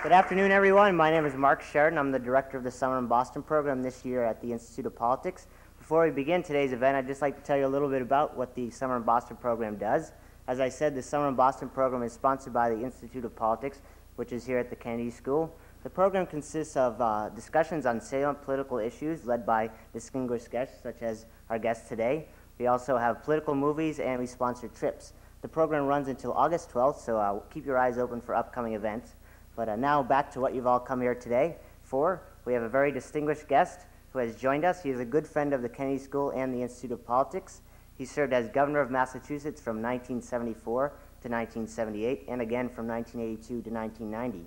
Good afternoon, everyone. My name is Mark Sheridan. I'm the director of the Summer in Boston program this year at the Institute of Politics. Before we begin today's event, I'd just like to tell you a little bit about what the Summer in Boston program does. As I said, the Summer in Boston program is sponsored by the Institute of Politics, which is here at the Kennedy School. The program consists of discussions on salient political issues led by distinguished guests, such as our guest today. We also have political movies, and we sponsor trips. The program runs until August 12th, so keep your eyes open for upcoming events. But now back to what you've all come here today for. We have a very distinguished guest who has joined us. He is a good friend of the Kennedy School and the Institute of Politics. He served as governor of Massachusetts from 1974 to 1978, and again from 1982 to 1990.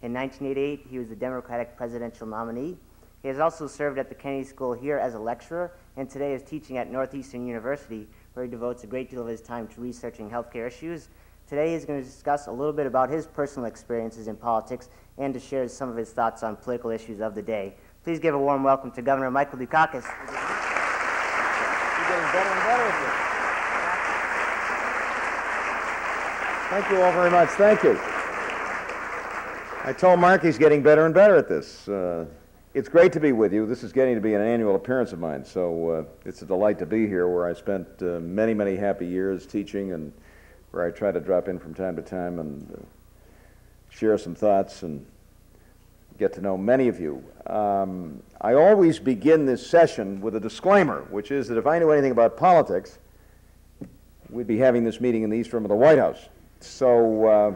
In 1988, he was the Democratic presidential nominee. He has also served at the Kennedy School here as a lecturer, and today is teaching at Northeastern University, where he devotes a great deal of his time to researching healthcare issues. Today he's going to discuss a little bit about his personal experiences in politics and to share some of his thoughts on political issues of the day. Please give a warm welcome to Governor Michael Dukakis. You're getting better and better at this. Thank you all very much. Thank you. I told Mark he's getting better and better at this. It's great to be with you. This is getting to be an annual appearance of mine, so it's a delight to be here, where I spent many, many happy years teaching, and where I try to drop in from time to time and share some thoughts and get to know many of you. I always begin this session with a disclaimer, which is that if I knew anything about politics, we'd be having this meeting in the East Room of the White House. So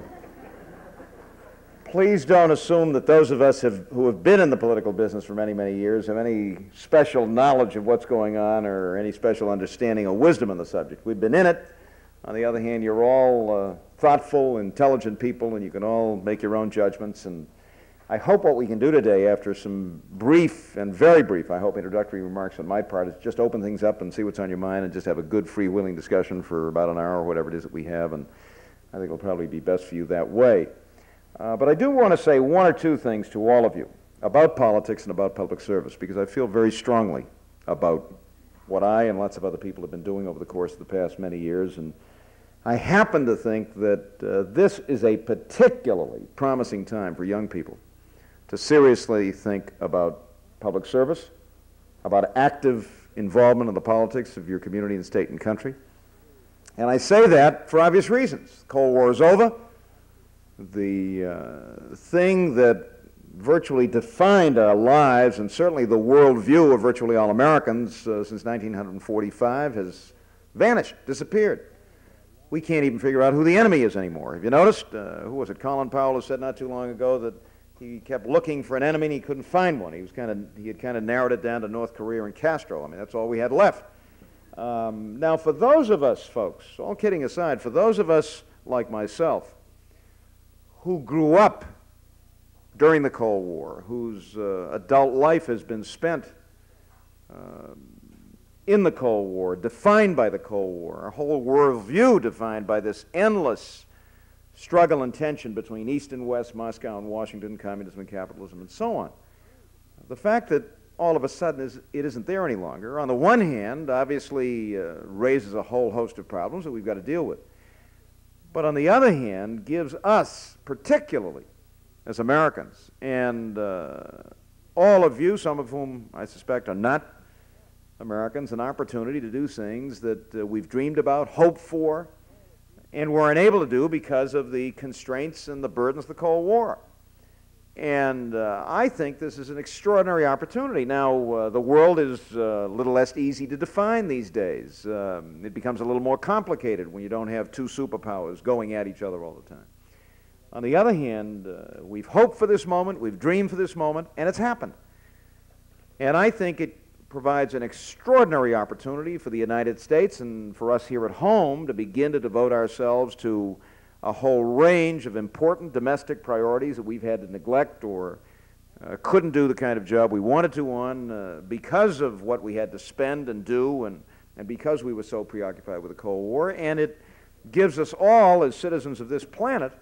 please don't assume that those of us who have been in the political business for many, many years have any special knowledge of what's going on or any special understanding or wisdom on the subject. We've been in it. On the other hand, you're all thoughtful, intelligent people, and you can all make your own judgments. And I hope what we can do today, after some brief and very brief, I hope, introductory remarks on my part, is just open things up and see what's on your mind and just have a good, freewheeling discussion for about an hour or whatever it is that we have. And I think it'll probably be best for you that way. But I do want to say one or two things to all of you about politics and about public service, because I feel very strongly about what I and lots of other people have been doing over the course of the past many years. And I happen to think that this is a particularly promising time for young people to seriously think about public service, about active involvement in the politics of your community and state and country. And I say that for obvious reasons. The Cold War is over. The thing that virtually defined our lives, and certainly the worldview of virtually all Americans since 1945, has vanished, disappeared. We can't even figure out who the enemy is anymore. Have you noticed? Who was it? Colin Powell, who said not too long ago that he kept looking for an enemy and he couldn't find one. He had kind of narrowed it down to North Korea and Castro. I mean, that's all we had left. Now, for those of us, folks, all kidding aside, for those of us like myself who grew up during the Cold War, whose adult life has been spent in the Cold War, defined by the Cold War, our whole worldview defined by this endless struggle and tension between East and West, Moscow and Washington, communism and capitalism, and so on. The fact that all of a sudden it isn't there any longer, on the one hand, obviously raises a whole host of problems that we've got to deal with. But on the other hand, gives us, particularly as Americans, and all of you, some of whom I suspect are not Americans, an opportunity to do things that we've dreamed about, hoped for, and were unable to do because of the constraints and the burdens of the Cold War. And I think this is an extraordinary opportunity. Now, the world is a little less easy to define these days. It becomes a little more complicated when you don't have two superpowers going at each other all the time. On the other hand, we've hoped for this moment, we've dreamed for this moment, and it's happened. And I think it provides an extraordinary opportunity for the United States and for us here at home to begin to devote ourselves to a whole range of important domestic priorities that we've had to neglect or couldn't do the kind of job we wanted to on because of what we had to spend and do and because we were so preoccupied with the Cold War. And it gives us all, as citizens of this planet,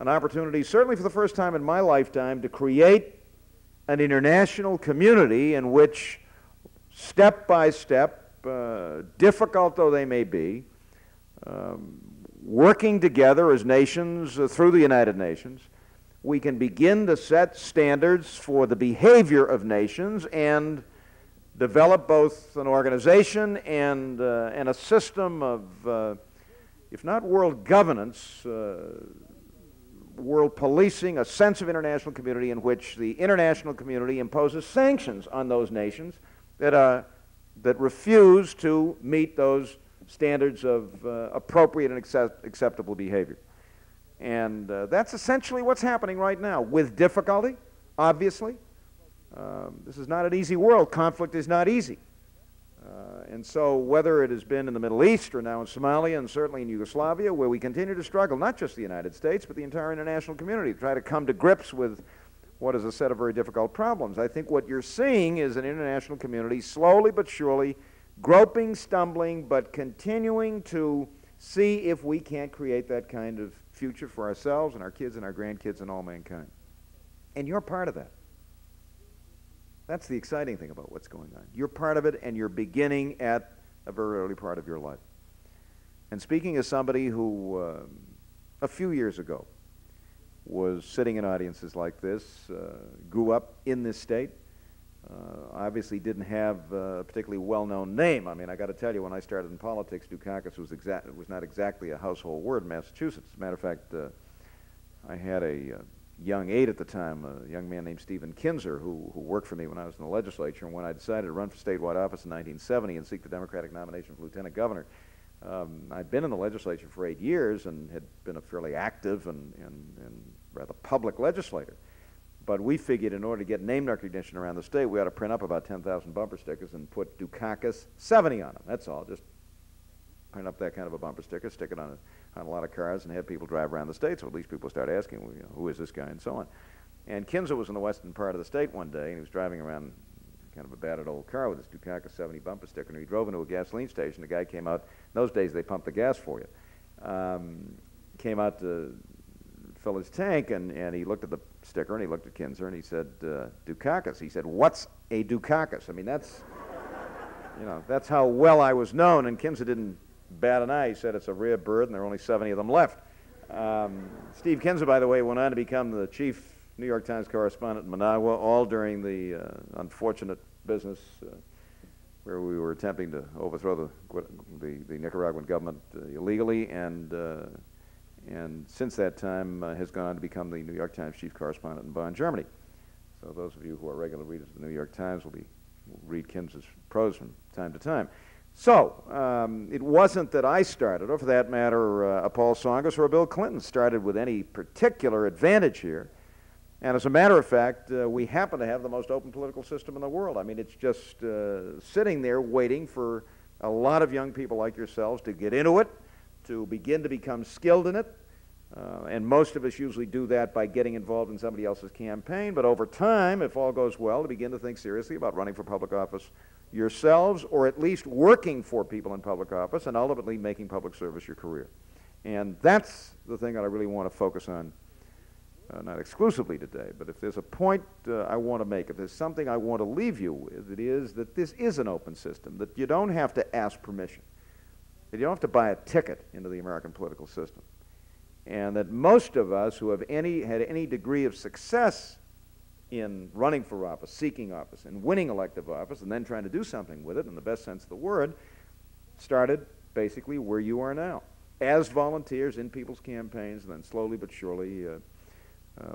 an opportunity, certainly for the first time in my lifetime, to create an international community in which, step by step, difficult though they may be, working together as nations through the United Nations, we can begin to set standards for the behavior of nations and develop both an organization and a system of, if not world governance, world policing, a sense of international community in which the international community imposes sanctions on those nations that refuse to meet those standards of appropriate and acceptable behavior. And that's essentially what's happening right now, with difficulty, obviously. This is not an easy world. Conflict is not easy. And so whether it has been in the Middle East or now in Somalia and certainly in Yugoslavia, where we continue to struggle, not just the United States, but the entire international community, to try to come to grips with what is a set of very difficult problems. I think what you're seeing is an international community slowly but surely groping, stumbling, but continuing to see if we can't create that kind of future for ourselves and our kids and our grandkids and all mankind. And you're part of that. That's the exciting thing about what's going on. You're part of it, and you're beginning at a very early part of your life. And speaking as somebody who, a few years ago, was sitting in audiences like this, grew up in this state, obviously didn't have a particularly well-known name. I mean, I got to tell you, when I started in politics, Dukakis was not exactly a household word in Massachusetts. As a matter of fact, I had a young aide at the time, a young man named Stephen Kinzer, who worked for me when I was in the legislature. And when I decided to run for statewide office in 1970 and seek the Democratic nomination for lieutenant governor, I'd been in the legislature for 8 years and had been a fairly active and rather public legislator. But we figured in order to get name recognition around the state, we ought to print up about 10,000 bumper stickers and put Dukakis 70 on them. That's all. Just print up that kind of a bumper sticker, stick it on a lot of cars, and have people drive around the state, so at least people start asking, well, who is this guy, and so on. And Kinzer was in the western part of the state one day, and he was driving around kind of a battered old car with this Dukakis 70 bumper sticker, and he drove into a gasoline station. The guy came out. In those days, they pumped the gas for you. Came out to fill his tank, and he looked at the sticker, and he looked at Kinzer, and he said, Dukakis. He said, what's a Dukakis? I mean, that's, that's how well I was known, and Kinzer didn't bat an eye. He said it's a rare bird, and there are only 70 of them left. Steve Kinzer, by the way, went on to become the chief New York Times correspondent in Managua, all during the unfortunate business where we were attempting to overthrow the Nicaraguan government illegally, and since that time has gone on to become the New York Times chief correspondent in Bonn, Germany. So those of you who are regular readers of the New York Times will read Kinzer's prose from time to time. So, it wasn't that I started, or for that matter, a Paul Tsongas or a Bill Clinton started with any particular advantage here. And as a matter of fact, we happen to have the most open political system in the world. I mean, it's just sitting there waiting for a lot of young people like yourselves to get into it, to begin to become skilled in it. And most of us usually do that by getting involved in somebody else's campaign. But over time, if all goes well, to begin to think seriously about running for public office yourselves, or at least working for people in public office, and ultimately making public service your career. And that's the thing that I really want to focus on, not exclusively today, but if there's a point I want to make, if there's something I want to leave you with, it is that this is an open system, that you don't have to ask permission, that you don't have to buy a ticket into the American political system, and that most of us who have had any degree of success in running for office, seeking office, and winning elective office, and then trying to do something with it in the best sense of the word, started basically where you are now, as volunteers in people's campaigns, and then slowly but surely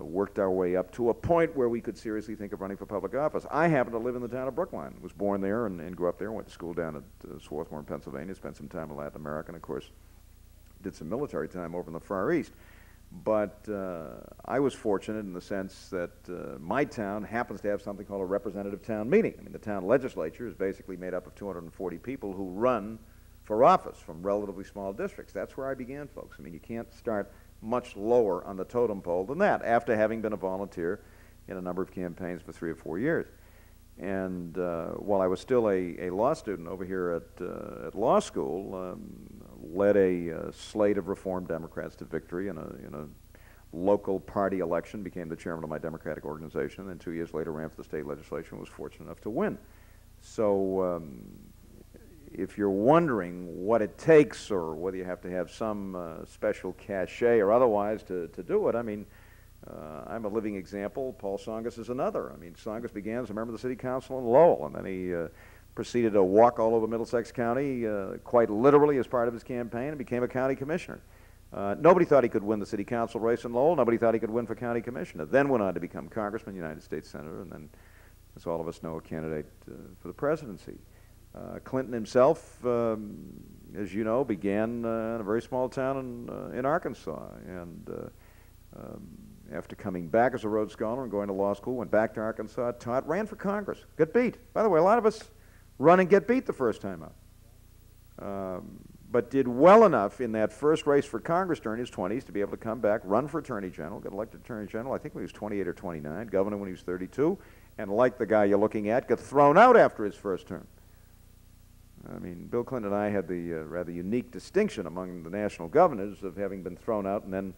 worked our way up to a point where we could seriously think of running for public office. I happen to live in the town of Brookline, was born there and grew up there, went to school down at Swarthmore, Pennsylvania, spent some time in Latin America, and of course did some military time over in the Far East. But I was fortunate in the sense that my town happens to have something called a representative town meeting. I mean, the town legislature is basically made up of 240 people who run for office from relatively small districts. That's where I began, folks. I mean, you can't start much lower on the totem pole than that, after having been a volunteer in a number of campaigns for 3 or 4 years. And while I was still a law student over here at law school, led a slate of Reform Democrats to victory in a local party election, became the chairman of my Democratic organization, and 2 years later ran for the state legislature and was fortunate enough to win. So if you're wondering what it takes, or whether you have to have some special cachet or otherwise to do it, I mean, I'm a living example. Paul Tsongas is another. I mean, Tsongas began as a member of the city council in Lowell, and then he proceeded to walk all over Middlesex County, quite literally as part of his campaign, and became a county commissioner. Nobody thought he could win the city council race in Lowell. Nobody thought he could win for county commissioner. Then went on to become congressman, United States senator, and then, as all of us know, a candidate for the presidency. Clinton himself, as you know, began in a very small town in Arkansas, and after coming back as a Rhodes Scholar and going to law school, went back to Arkansas, taught, ran for Congress, got beat. By the way, a lot of us run and get beat the first time out. But did well enough in that first race for Congress during his 20s to be able to come back, run for Attorney General, got elected Attorney General, I think when he was 28 or 29, governor when he was 32, and like the guy you're looking at, got thrown out after his first term. I mean, Bill Clinton and I had the rather unique distinction among the national governors of having been thrown out and then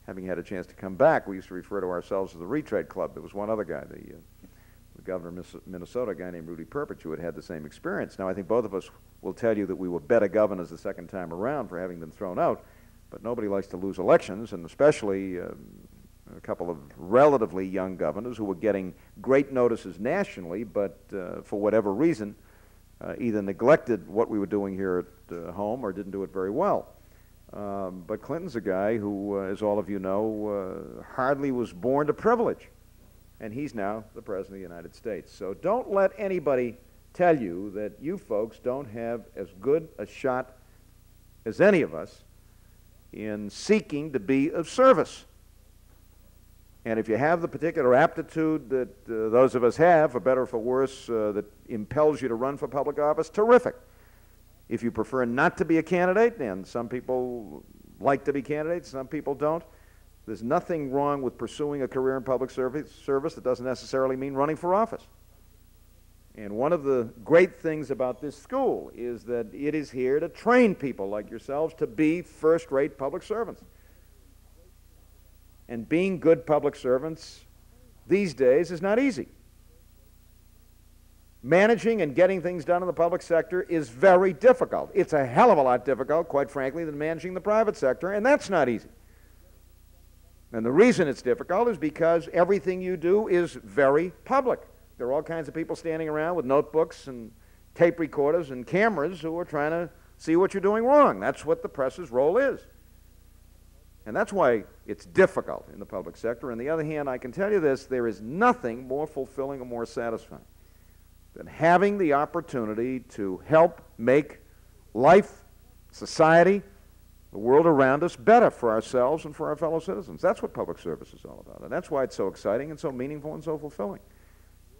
having had a chance to come back. We used to refer to ourselves as the Retread Club. There was one other guy, the governor of Minnesota, a guy named Rudy Perpich, who had the same experience. Now, I think both of us will tell you that we were better governors the second time around for having been thrown out, but nobody likes to lose elections, and especially a couple of relatively young governors who were getting great notices nationally, but for whatever reason, either neglected what we were doing here at home or didn't do it very well. But Clinton's a guy who, as all of you know, hardly was born to privilege. And he's now the President of the United States. So don't let anybody tell you that you folks don't have as good a shot as any of us in seeking to be of service. And if you have the particular aptitude that those of us have, for better or for worse, that impels you to run for public office, terrific. If you prefer not to be a candidate, and some people like to be candidates, some people don't, there's nothing wrong with pursuing a career in public service that doesn't necessarily mean running for office. And one of the great things about this school is that it is here to train people like yourselves to be first-rate public servants. And being good public servants these days is not easy. Managing and getting things done in the public sector is very difficult. It's a hell of a lot difficult, quite frankly, than managing the private sector, and that's not easy. And the reason it's difficult is because everything you do is very public. There are all kinds of people standing around with notebooks and tape recorders and cameras who are trying to see what you're doing wrong. That's what the press's role is. And that's why it's difficult in the public sector. On the other hand, I can tell you this, there is nothing more fulfilling or more satisfying than having the opportunity to help make life, society, the world around us better for ourselves and for our fellow citizens. That's what public service is all about. And that's why it's so exciting and so meaningful and so fulfilling.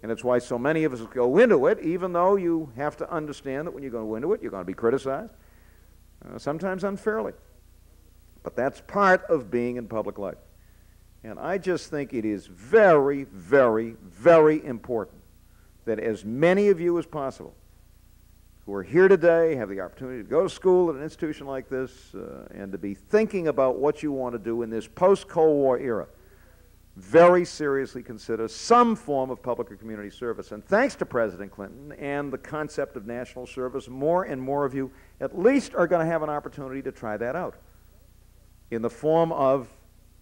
And it's why so many of us go into it, even though you have to understand that when you go into it, you're going to be criticized, sometimes unfairly. But that's part of being in public life. And I just think it is very, very, very important that as many of you as possible who are here today, have the opportunity to go to school at an institution like this, and to be thinking about what you want to do in this post-Cold War era, very seriously consider some form of public or community service. And thanks to President Clinton and the concept of national service, more and more of you at least are going to have an opportunity to try that out in the form of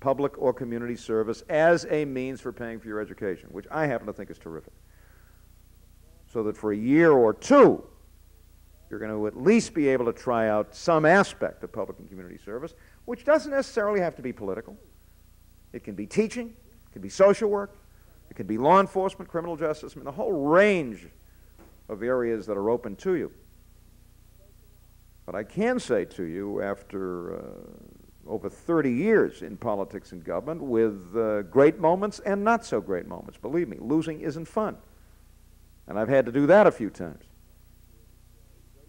public or community service as a means for paying for your education, which I happen to think is terrific. So that for a year or two, you're going to at least be able to try out some aspect of public and community service, which doesn't necessarily have to be political. It can be teaching, it can be social work, it can be law enforcement, criminal justice, I mean, the whole range of areas that are open to you. But I can say to you, after over 30 years in politics and government, with great moments and not so great moments, believe me, losing isn't fun. And I've had to do that a few times.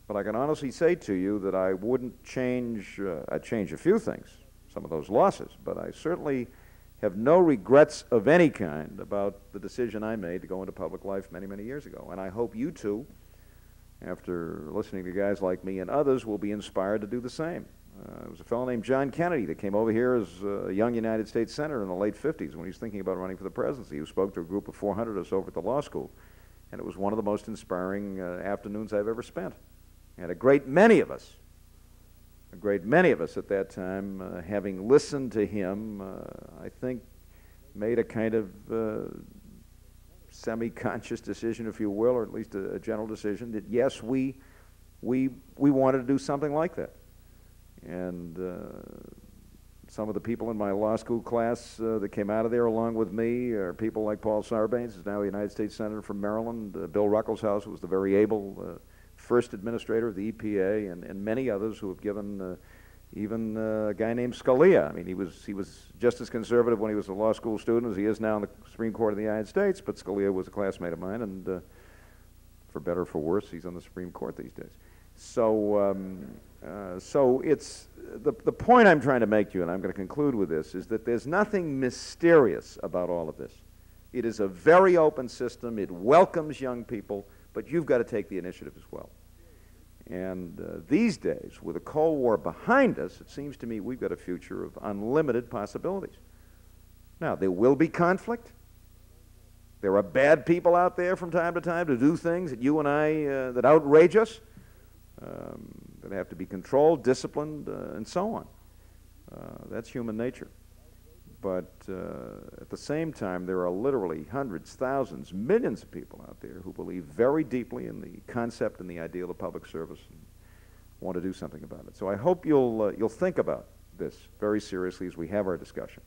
But I can honestly say to you that I wouldn't change, I'd change a few things, some of those losses, but I certainly have no regrets of any kind about the decision I made to go into public life many, many years ago. And I hope you too, after listening to guys like me and others, will be inspired to do the same. There was a fellow named John Kennedy that came over here as a young United States Senator in the late 50s when he was thinking about running for the presidency, who spoke to a group of 400 or so over at the law school. And it was one of the most inspiring afternoons I've ever spent. And a great many of us at that time, having listened to him, I think made a kind of semi-conscious decision, if you will, or at least a general decision that yes, we wanted to do something like that. And some of the people in my law school class that came out of there along with me are people like Paul Sarbanes, who's now a United States Senator from Maryland, Bill Ruckelshaus, who was the very able first administrator of the EPA, and many others who have given, even a guy named Scalia. I mean, he was just as conservative when he was a law school student as he is now in the Supreme Court of the United States, but Scalia was a classmate of mine, and for better or for worse, he's on the Supreme Court these days. So, so it's the point I'm trying to make to you, and I'm going to conclude with this, is that there's nothing mysterious about all of this. It is a very open system. It welcomes young people, but you've got to take the initiative as well. And these days, with the Cold War behind us, it seems to me we've got a future of unlimited possibilities. Now, there will be conflict. There are bad people out there from time to time to do things that you and I, that outrage us, that have to be controlled, disciplined, and so on. That's human nature. But at the same time, there are literally hundreds, thousands, millions of people out there who believe very deeply in the concept and the ideal of public service and want to do something about it. So I hope you'll think about this very seriously as we have our discussion.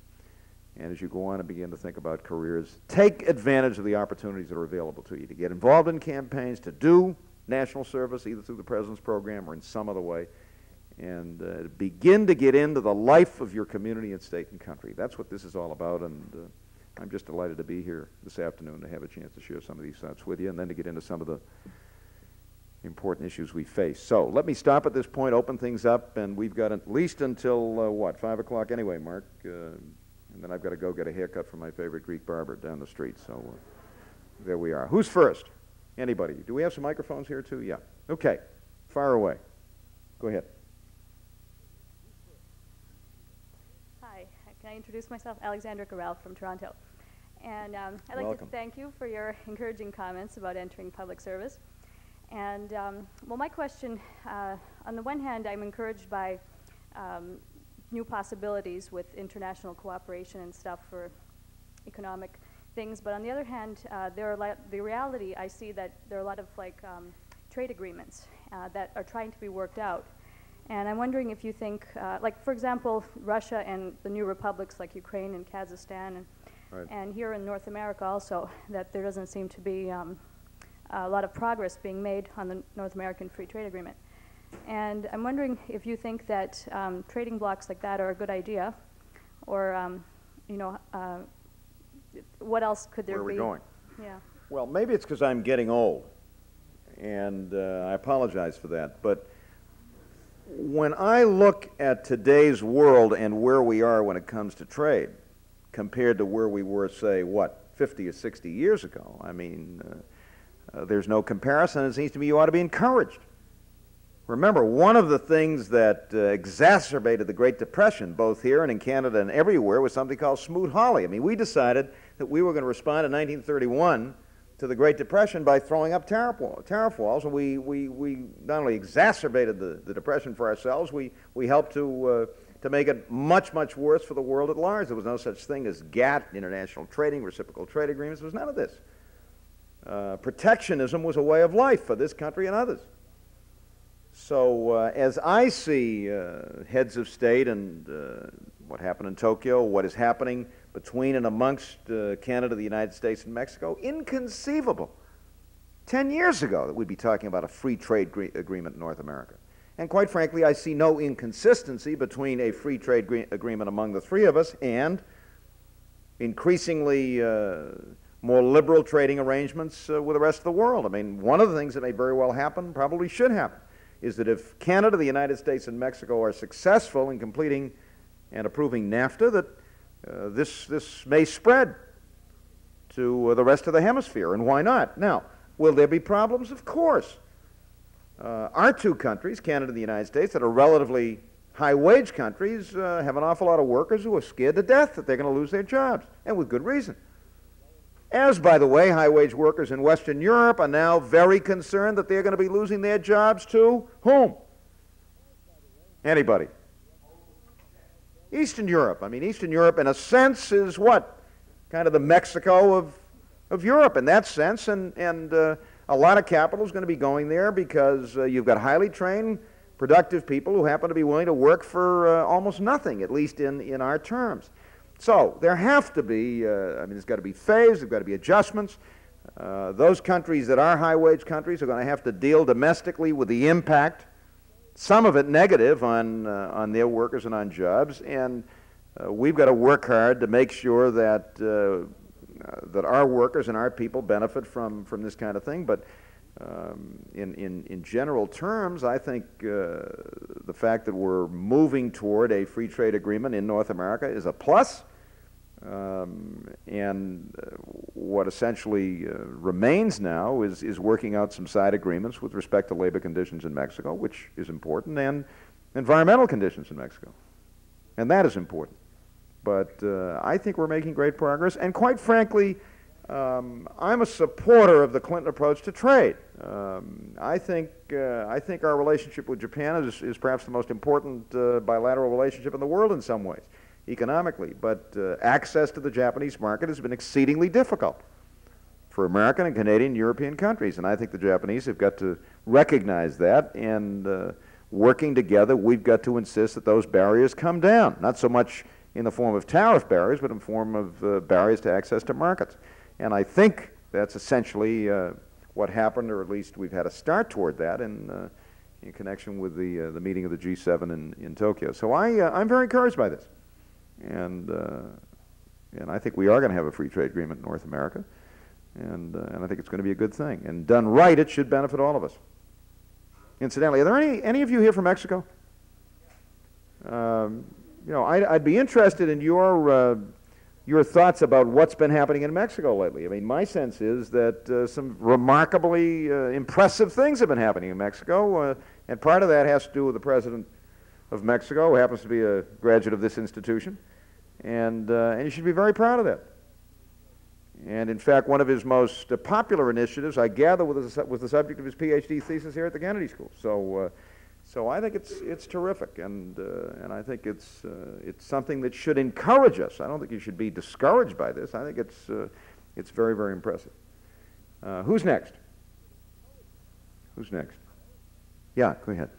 And as you go on and begin to think about careers, take advantage of the opportunities that are available to you to get involved in campaigns, to do national service, either through the President's program or in some other way, and begin to get into the life of your community and state and country. That's what this is all about, and I'm just delighted to be here this afternoon to have a chance to share some of these thoughts with you and then to get into some of the important issues we face. So let me stop at this point, open things up, and we've got at least until, what, 5 o'clock anyway, Mark? And then I've got to go get a haircut from my favorite Greek barber down the street, so there we are. Who's first? Anybody? Do we have some microphones here too? Yeah. Okay. Fire away. Go ahead. Hi. Can I introduce myself? Alexandra Garrell from Toronto. And I'd like Welcome. to thank you for your encouraging comments about entering public service. And well, my question, on the one hand, I'm encouraged by new possibilities with international cooperation and stuff for economic things, but on the other hand, the reality I see that there are a lot of trade agreements that are trying to be worked out. And I'm wondering if you think, like for example, Russia and the new republics like Ukraine and Kazakhstan, and here in North America also, that there doesn't seem to be a lot of progress being made on the North American Free Trade Agreement. And I'm wondering if you think that trading blocks like that are a good idea, or you know, what else could there be? Where are we going? Yeah. Well, maybe it's because I'm getting old, and I apologize for that. But when I look at today's world and where we are when it comes to trade, compared to where we were, say, what, 50 or 60 years ago, I mean, there's no comparison. It seems to me you ought to be encouraged. Remember, one of the things that exacerbated the Great Depression, both here and in Canada and everywhere, was something called Smoot-Hawley. I mean, we decided that we were going to respond in 1931 to the Great Depression by throwing up tariff walls, and we not only exacerbated the Depression for ourselves, we helped to make it much, much worse for the world at large. There was no such thing as GATT, international trading, reciprocal trade agreements. There was none of this. Protectionism was a way of life for this country and others. So as I see heads of state and what happened in Tokyo, what is happening between and amongst Canada, the United States, and Mexico, inconceivable 10 years ago that we'd be talking about a free trade agreement in North America. And quite frankly, I see no inconsistency between a free trade agreement among the three of us and increasingly more liberal trading arrangements with the rest of the world. I mean, one of the things that may very well happen, probably should happen, is that if Canada, the United States, and Mexico are successful in completing and approving Nafta, that this may spread to the rest of the hemisphere, and why not? Now, will there be problems? Of course. Our two countries, Canada and the United States, that are relatively high-wage countries, have an awful lot of workers who are scared to death that they're going to lose their jobs, and with good reason. As, by the way, high-wage workers in Western Europe are now very concerned that they're going to be losing their jobs to whom? Anybody? Eastern Europe. I mean, Eastern Europe, in a sense, is what? kind of the Mexico of Europe in that sense, and a lot of capital is going to be going there because you've got highly trained, productive people who happen to be willing to work for almost nothing, at least in our terms. So there have to be, there's got to be phased, there's got to be adjustments. Those countries that are high-wage countries are going to have to deal domestically with the impact, some of it negative, on their workers and on jobs, and we've got to work hard to make sure that that our workers and our people benefit from this kind of thing. But in general terms, I think the fact that we're moving toward a free trade agreement in North America is a plus. And what essentially remains now is working out some side agreements with respect to labor conditions in Mexico, which is important, and environmental conditions in Mexico. And that is important. But I think we're making great progress. And quite frankly, I'm a supporter of the Clinton approach to trade. I think our relationship with Japan is perhaps the most important bilateral relationship in the world in some ways, economically. But access to the Japanese market has been exceedingly difficult for American and Canadian and European countries. And I think the Japanese have got to recognize that, and working together, we've got to insist that those barriers come down, not so much in the form of tariff barriers, but in the form of barriers to access to markets. And I think that's essentially what happened, or at least we've had a start toward that in connection with the meeting of the G7 in Tokyo. So I'm very encouraged by this. And I think we are going to have a free trade agreement in North America. And I think it's going to be a good thing. And done right, it should benefit all of us. Incidentally, are there any of you here from Mexico? I'd be interested in your thoughts about what's been happening in Mexico lately. I mean, my sense is that some remarkably impressive things have been happening in Mexico, and part of that has to do with the president of Mexico, who happens to be a graduate of this institution, and you should be very proud of that. And in fact, one of his most popular initiatives, I gather, was the subject of his PhD thesis here at the Kennedy School. So I think it's terrific, and I think it's something that should encourage us. I don't think you should be discouraged by this. I think it's very, very impressive. Who's next? Who's next? Yeah, go ahead.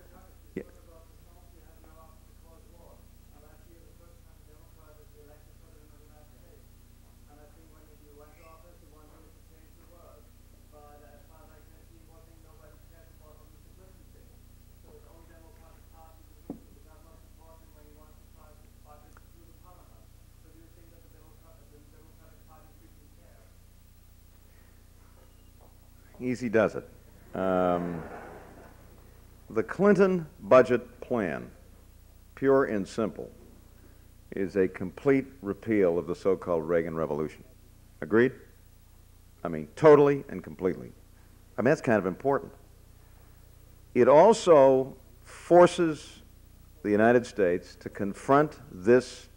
Yeah. Easy does it. The Clinton budget plan, pure and simple, is a complete repeal of the so-called Reagan Revolution. Agreed? I mean, totally and completely. I mean, that's kind of important. It also forces the United States to confront this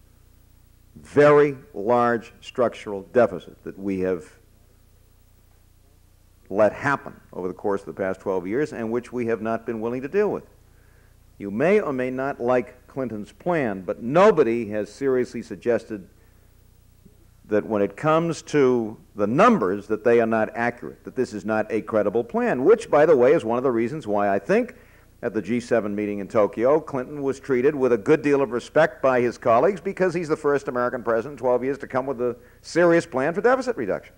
very large structural deficit that we have let happen over the course of the past 12 years, and which we have not been willing to deal with. You may or may not like Clinton's plan, but nobody has seriously suggested that when it comes to the numbers, that they are not accurate, that this is not a credible plan, which, by the way, is one of the reasons why I think at the G7 meeting in Tokyo, Clinton was treated with a good deal of respect by his colleagues, because he's the first American president in 12 years to come with a serious plan for deficit reduction.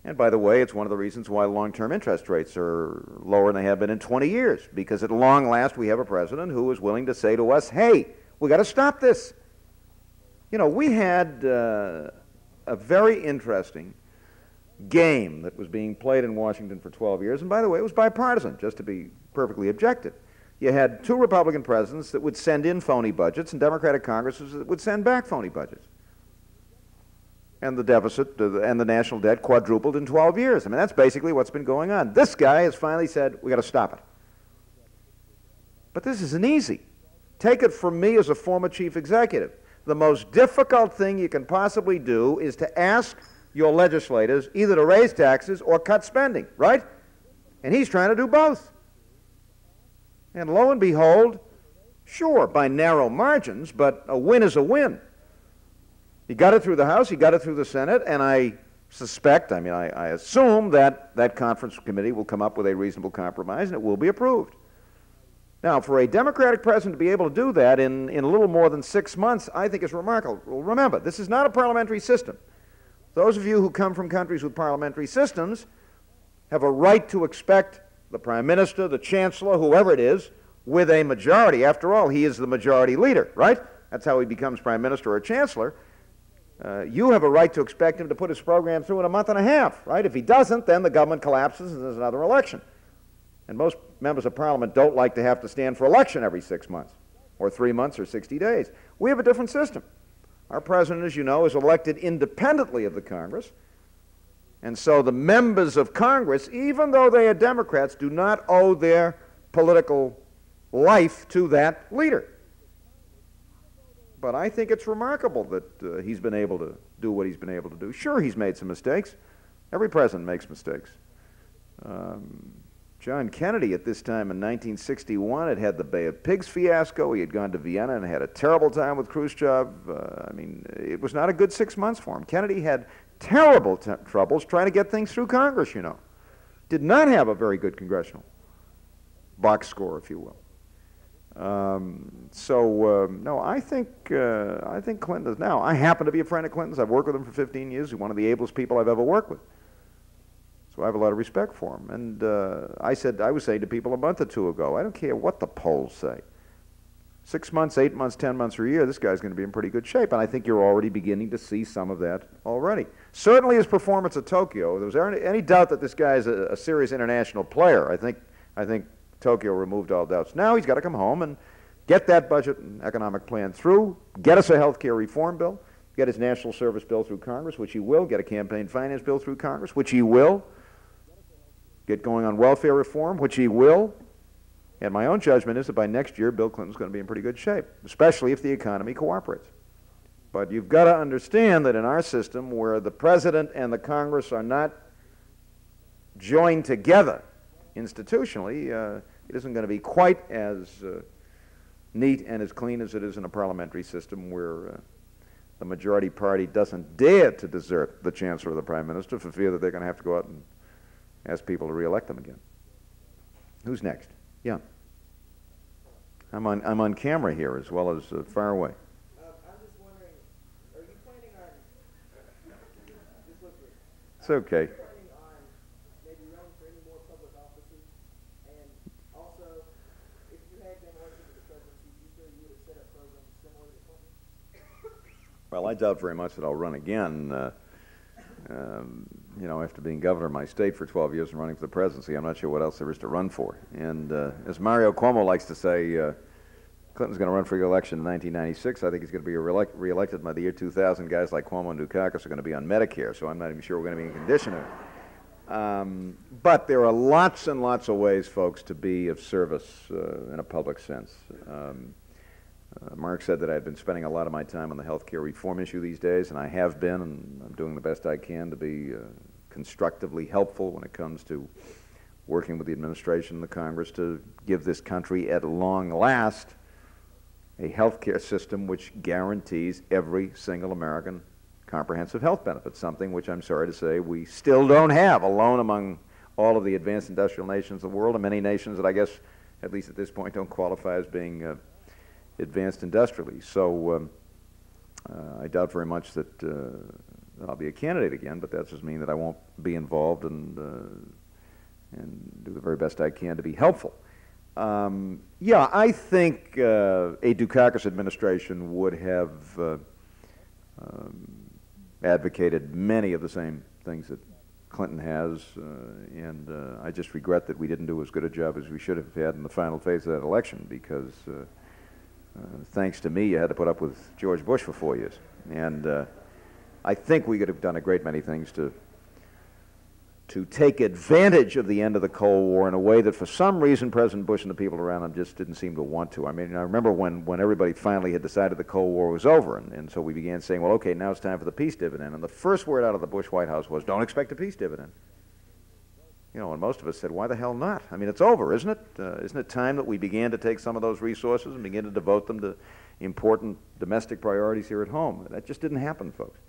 And by the way, it's one of the reasons why long-term interest rates are lower than they have been in 20 years, because at long last we have a president who is willing to say to us, hey, we got to stop this. You know, we had a very interesting game that was being played in Washington for 12 years, and by the way, it was bipartisan, just to be perfectly objective. You had two Republican presidents that would send in phony budgets and Democratic Congresses that would send back phony budgets. And the deficit and the national debt quadrupled in 12 years. I mean, that's basically what's been going on. This guy has finally said, we got to stop it. But this isn't easy. Take it from me as a former chief executive. The most difficult thing you can possibly do is to ask your legislators either to raise taxes or cut spending, right? And he's trying to do both. And lo and behold, sure, by narrow margins, but a win is a win. He got it through the House, he got it through the Senate, and I suspect, I assume that that conference committee will come up with a reasonable compromise and it will be approved. Now, for a Democratic president to be able to do that in a little more than 6 months, I think is remarkable. Well, remember, this is not a parliamentary system. Those of you who come from countries with parliamentary systems have a right to expect the Prime Minister, the Chancellor, whoever it is, with a majority. After all, he is the majority leader, right? That's how he becomes Prime Minister or Chancellor. You have a right to expect him to put his program through in a month and a half, right? If he doesn't, then the government collapses and there's another election. And most members of Parliament don't like to have to stand for election every 6 months, or 3 months, or 60 days. We have a different system. Our president, as you know, is elected independently of the Congress. And so the members of Congress, even though they are Democrats, do not owe their political life to that leader. But I think it's remarkable that he's been able to do what he's been able to do. Sure, he's made some mistakes. Every president makes mistakes. John Kennedy at this time in 1961 had had the Bay of Pigs fiasco. He had gone to Vienna and had a terrible time with Khrushchev. It was not a good 6 months for him. Kennedy had terrible troubles trying to get things through Congress, you know. Did not have a very good congressional box score, if you will. No, I think Clinton is now. I happen to be a friend of Clinton's. I've worked with him for 15 years. He's one of the ablest people I've ever worked with. So I have a lot of respect for him. And I was saying to people a month or two ago, I don't care what the polls say. 6 months, 8 months, 10 months, or a year, this guy's going to be in pretty good shape. And I think you're already beginning to see some of that already. Certainly his performance at Tokyo, there was any doubt that this guy is a serious international player. I think Tokyo removed all doubts. Now he's got to come home and get that budget and economic plan through, get us a health care reform bill, get his national service bill through Congress, which he will, get a campaign finance bill through Congress, which he will, get going on welfare reform, which he will. And my own judgment is that by next year, Bill Clinton's going to be in pretty good shape, especially if the economy cooperates. But you've got to understand that in our system, where the President and the Congress are not joined together institutionally, it isn't going to be quite as neat and as clean as it is in a parliamentary system where the majority party doesn't dare to desert the Chancellor or the Prime Minister for fear that they're going to have to go out and ask people to re-elect them again. Who's next? Yeah. I'm on camera here as well as far away. I'm just wondering, are you planning on, just look here. It's okay. Are you planning on maybe running for any more public offices? And also, if you had been elected to the presidency, do you feel you would have set up programs similar to Clinton? Well, I doubt very much that I'll run again. After being governor of my state for 12 years and running for the presidency, I'm not sure what else there is to run for. And as Mario Cuomo likes to say, Clinton's going to run for re-election in 1996. I think he's going to be re-elected by the year 2000. Guys like Cuomo and Dukakis are going to be on Medicare, so I'm not even sure we're going to be in condition of it. But there are lots and lots of ways, folks, to be of service in a public sense. Mark said that I had been spending a lot of my time on the health care reform issue these days, and I have been, and I'm doing the best I can to be constructively helpful when it comes to working with the administration and the Congress to give this country at long last a health care system which guarantees every single American comprehensive health benefit, something which I'm sorry to say we still don't have, alone among all of the advanced industrial nations of the world, and many nations that I guess, at least at this point, don't qualify as being advanced industrially. So I doubt very much that I'll be a candidate again, but that doesn't mean that I won't be involved and do the very best I can to be helpful. Yeah, I think a Dukakis administration would have advocated many of the same things that Clinton has, and I just regret that we didn't do as good a job as we should have had in the final phase of that election, because thanks to me, you had to put up with George Bush for 4 years. And I think we could have done a great many things to take advantage of the end of the Cold War in a way that for some reason President Bush and the people around him just didn't seem to want to. I mean, I remember when everybody finally had decided the Cold War was over, and so we began saying, well, okay, now it's time for the peace dividend. And the first word out of the Bush White House was, don't expect a peace dividend. You know, and most of us said, why the hell not? I mean, it's over, isn't it? Isn't it time that we began to take some of those resources and begin to devote them to important domestic priorities here at home. That just didn't happen, folks.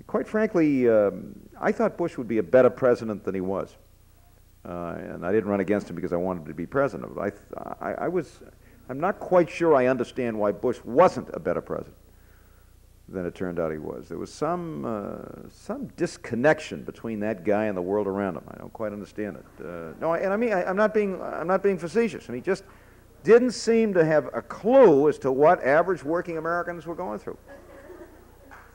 Quite frankly, I thought Bush would be a better president than he was. And I didn't run against him because I wanted to be president. I'm not quite sure I understand why Bush wasn't a better president than it turned out he was. There was some disconnection between that guy and the world around him. I don't quite understand it. No, and I mean, I'm not being facetious. I mean, he just didn't seem to have a clue as to what average working Americans were going through.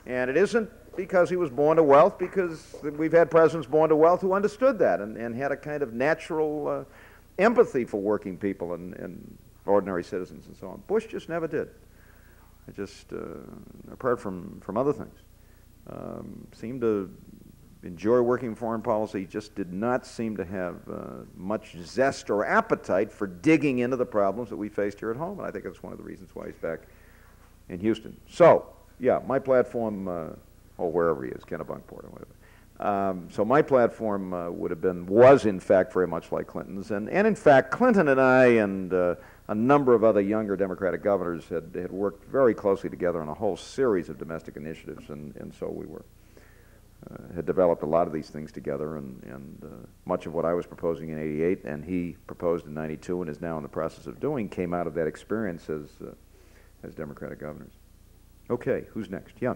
And it isn't because he was born to wealth, because we've had presidents born to wealth who understood that and had a kind of natural empathy for working people and ordinary citizens and so on. Bush just never did. I just, apart from other things, seemed to enjoy working foreign policy, just did not seem to have much zest or appetite for digging into the problems that we faced here at home. And I think that's one of the reasons why he's back in Houston. So, yeah, my platform, or wherever he is, Kennebunkport or whatever. So my platform was in fact very much like Clinton's. And in fact, Clinton and I and a number of other younger Democratic governors had worked very closely together on a whole series of domestic initiatives. And so we had developed a lot of these things together. And much of what I was proposing in '88 and he proposed in '92 and is now in the process of doing came out of that experience as Democratic governors. Okay, who's next? Yeah.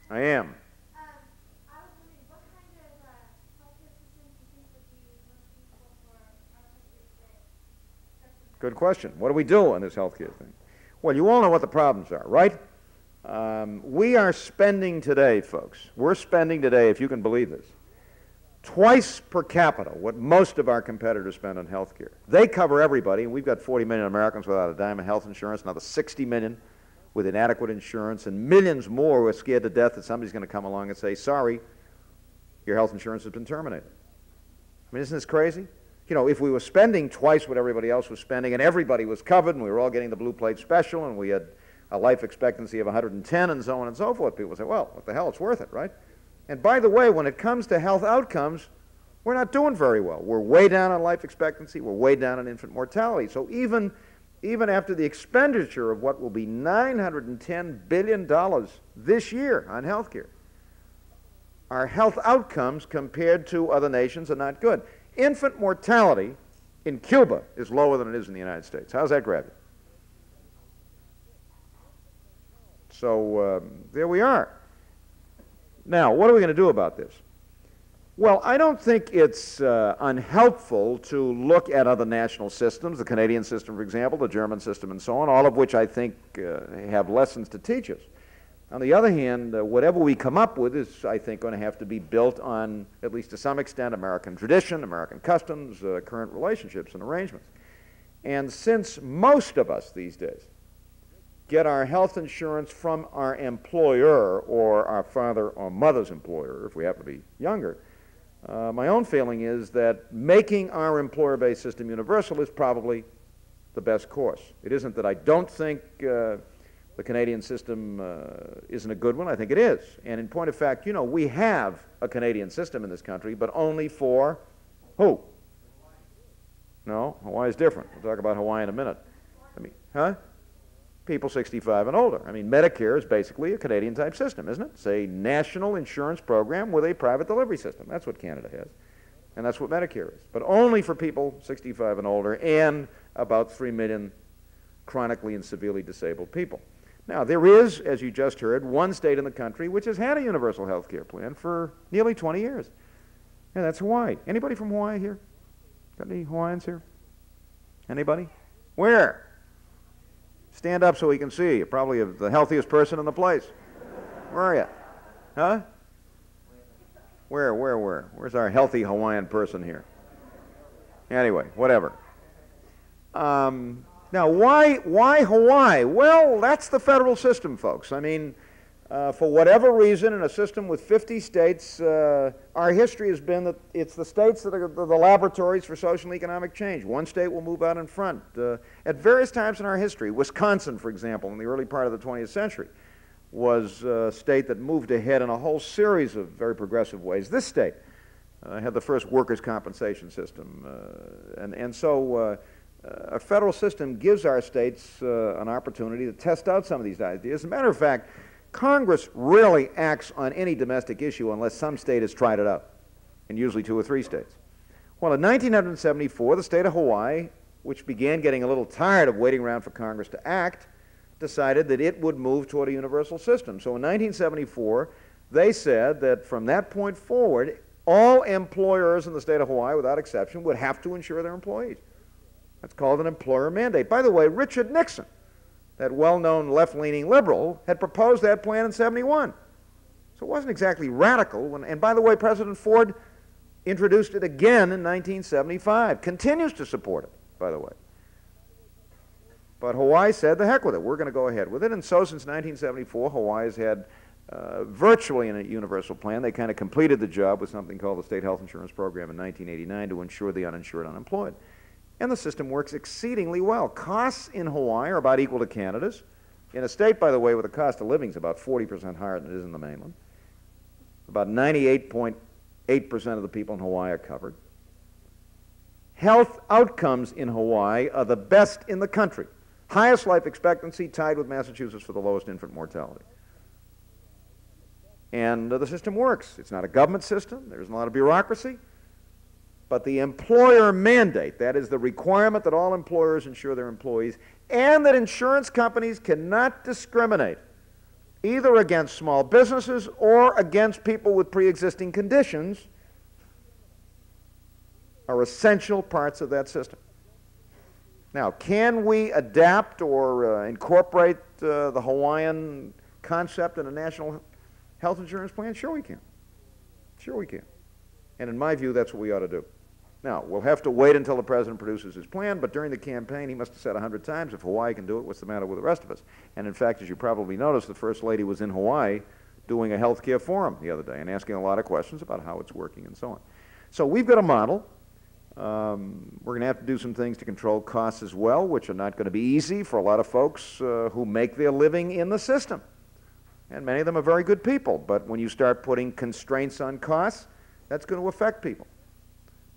I am. I was wondering, what kind of healthcare system do you think would be most useful for our country today? Good question. What do we do on this healthcare thing? Well, you all know what the problems are, right? We are spending today, folks, we're spending today, if you can believe this, twice per capita what most of our competitors spend on healthcare. They cover everybody, and we've got 40 million Americans without a dime of health insurance, another 60 million with inadequate insurance, and millions more who are scared to death that somebody's going to come along and say, sorry, your health insurance has been terminated. I mean, isn't this crazy? You know, if we were spending twice what everybody else was spending, and everybody was covered, and we were all getting the blue plate special, and we had a life expectancy of 110, and so on and so forth, people would say, well, what the hell, it's worth it, right? And by the way, when it comes to health outcomes, we're not doing very well. We're way down on life expectancy. We're way down on infant mortality. So even after the expenditure of what will be $910 billion this year on health care, our health outcomes compared to other nations are not good. Infant mortality in Cuba is lower than it is in the United States. How's that grab you? So there we are. Now, what are we going to do about this? Well, I don't think it's unhelpful to look at other national systems, the Canadian system, for example, the German system, and so on, all of which I think have lessons to teach us. On the other hand, whatever we come up with is, I think, going to have to be built on, at least to some extent, American tradition, American customs, current relationships and arrangements. And since most of us these days get our health insurance from our employer or our father or mother's employer, if we happen to be younger, my own feeling is that making our employer-based system universal is probably the best course. It isn't that I don't think the Canadian system isn't a good one. I think it is. And in point of fact, you know, we have a Canadian system in this country, but only for who? No, Hawaii is different. We'll talk about Hawaii in a minute. I mean, huh? People 65 and older. I mean, Medicare is basically a Canadian-type system, isn't it? It's a national insurance program with a private delivery system. That's what Canada has. And that's what Medicare is. But only for people 65 and older and about 3 million chronically and severely disabled people. Now, there is, as you just heard, one state in the country which has had a universal health care plan for nearly 20 years. And that's Hawaii. Anybody from Hawaii here? Got any Hawaiians here? Anybody? Where? Stand up so we can see you. You're probably the healthiest person in the place. Where are you? Huh? Where? Where's our healthy Hawaiian person here? Anyway, whatever. Now, why Hawaii? Well, that's the federal system, folks. I mean, for whatever reason, in a system with 50 states, our history has been that it's the states that are the laboratories for social and economic change. One state will move out in front. At various times in our history, Wisconsin, for example, in the early part of the 20th century, was a state that moved ahead in a whole series of very progressive ways. This state had the first workers' compensation system. And so a federal system gives our states an opportunity to test out some of these ideas. As a matter of fact, Congress rarely acts on any domestic issue unless some state has tried it out, and usually 2 or 3 states. Well, in 1974, the state of Hawaii, which began getting a little tired of waiting around for Congress to act, decided that it would move toward a universal system. So in 1974, they said that from that point forward, all employers in the state of Hawaii, without exception, would have to insure their employees. That's called an employer mandate. By the way, Richard Nixon, that well-known left-leaning liberal, had proposed that plan in 71. So it wasn't exactly radical. And by the way, President Ford introduced it again in 1975, continues to support it, by the way. But Hawaii said, the heck with it, we're going to go ahead with it. And so since 1974, Hawaii has had virtually a universal plan. They kind of completed the job with something called the State Health Insurance Program in 1989 to insure the uninsured unemployed. And the system works exceedingly well. Costs in Hawaii are about equal to Canada's. In a state, by the way, where the cost of living is about 40% higher than it is in the mainland. About 98.8% of the people in Hawaii are covered. Health outcomes in Hawaii are the best in the country. Highest life expectancy, tied with Massachusetts for the lowest infant mortality. And the system works. It's not a government system. There isn't a lot of bureaucracy. But the employer mandate, that is the requirement that all employers insure their employees, and that insurance companies cannot discriminate either against small businesses or against people with pre-existing conditions, are essential parts of that system. Now, can we adapt or incorporate the Hawaiian concept in a national health insurance plan? Sure we can. Sure we can. And in my view, that's what we ought to do. Now, we'll have to wait until the president produces his plan, but during the campaign, he must have said 100 times, if Hawaii can do it, what's the matter with the rest of us? And in fact, as you probably noticed, the First Lady was in Hawaii doing a health care forum the other day and asking a lot of questions about how it's working and so on. So we've got a model. We're going to have to do some things to control costs as well, which are not going to be easy for a lot of folks who make their living in the system. And many of them are very good people, but when you start putting constraints on costs, that's going to affect people.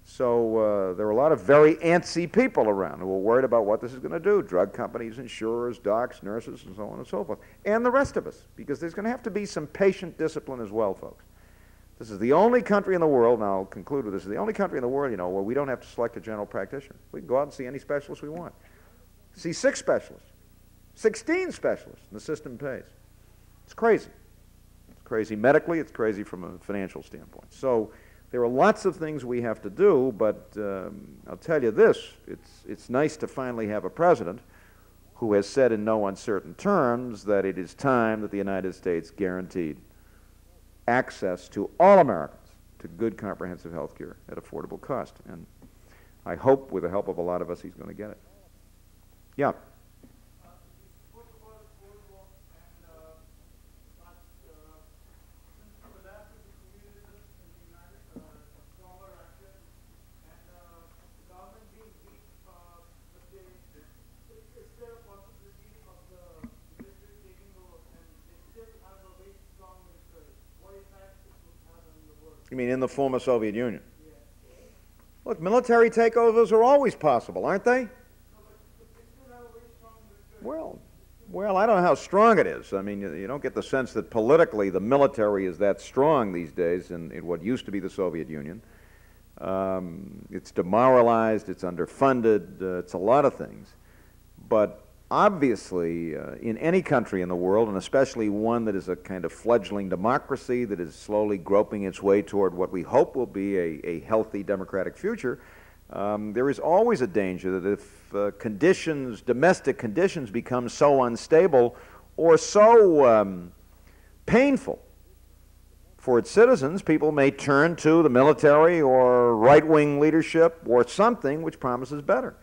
So there are a lot of very antsy people around who are worried about what this is going to do. Drug companies, insurers, docs, nurses, and so on and so forth. And the rest of us, because there's going to have to be some patient discipline as well, folks. This is the only country in the world, and I'll conclude with this, the only country in the world, you know, where we don't have to select a general practitioner. We can go out and see any specialist we want. See 6 specialists, 16 specialists, and the system pays. It's crazy. It's crazy medically, it's crazy from a financial standpoint. So there are lots of things we have to do, but I'll tell you this, it's nice to finally have a president who has said in no uncertain terms that it is time that the United States guaranteed access to all Americans to good comprehensive health care at affordable cost. And I hope with the help of a lot of us he's going to get it. Yeah. You mean in the former Soviet Union? Look, military takeovers are always possible, aren't they? Well, I don't know how strong it is. I mean, you don't get the sense that politically the military is that strong these days in what used to be the Soviet Union. It's demoralized, it's underfunded, it's a lot of things. But obviously, in any country in the world, and especially one that is a kind of fledgling democracy that is slowly groping its way toward what we hope will be a healthy democratic future, there is always a danger that if conditions, domestic conditions, become so unstable or so painful for its citizens, people may turn to the military or right-wing leadership or something which promises better.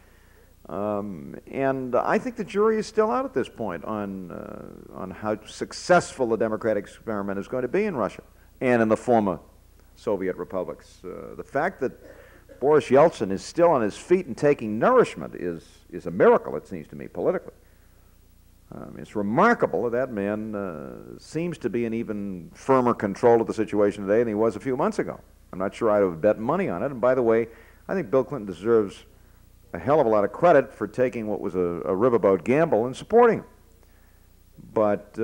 And I think the jury is still out at this point on how successful the democratic experiment is going to be in Russia and in the former Soviet republics. The fact that Boris Yeltsin is still on his feet and taking nourishment is a miracle, it seems to me, politically. It's remarkable that man seems to be in even firmer control of the situation today than he was a few months ago. I'm not sure I'd have bet money on it. And by the way, I think Bill Clinton deserves a hell of a lot of credit for taking what was a riverboat gamble and supporting him. But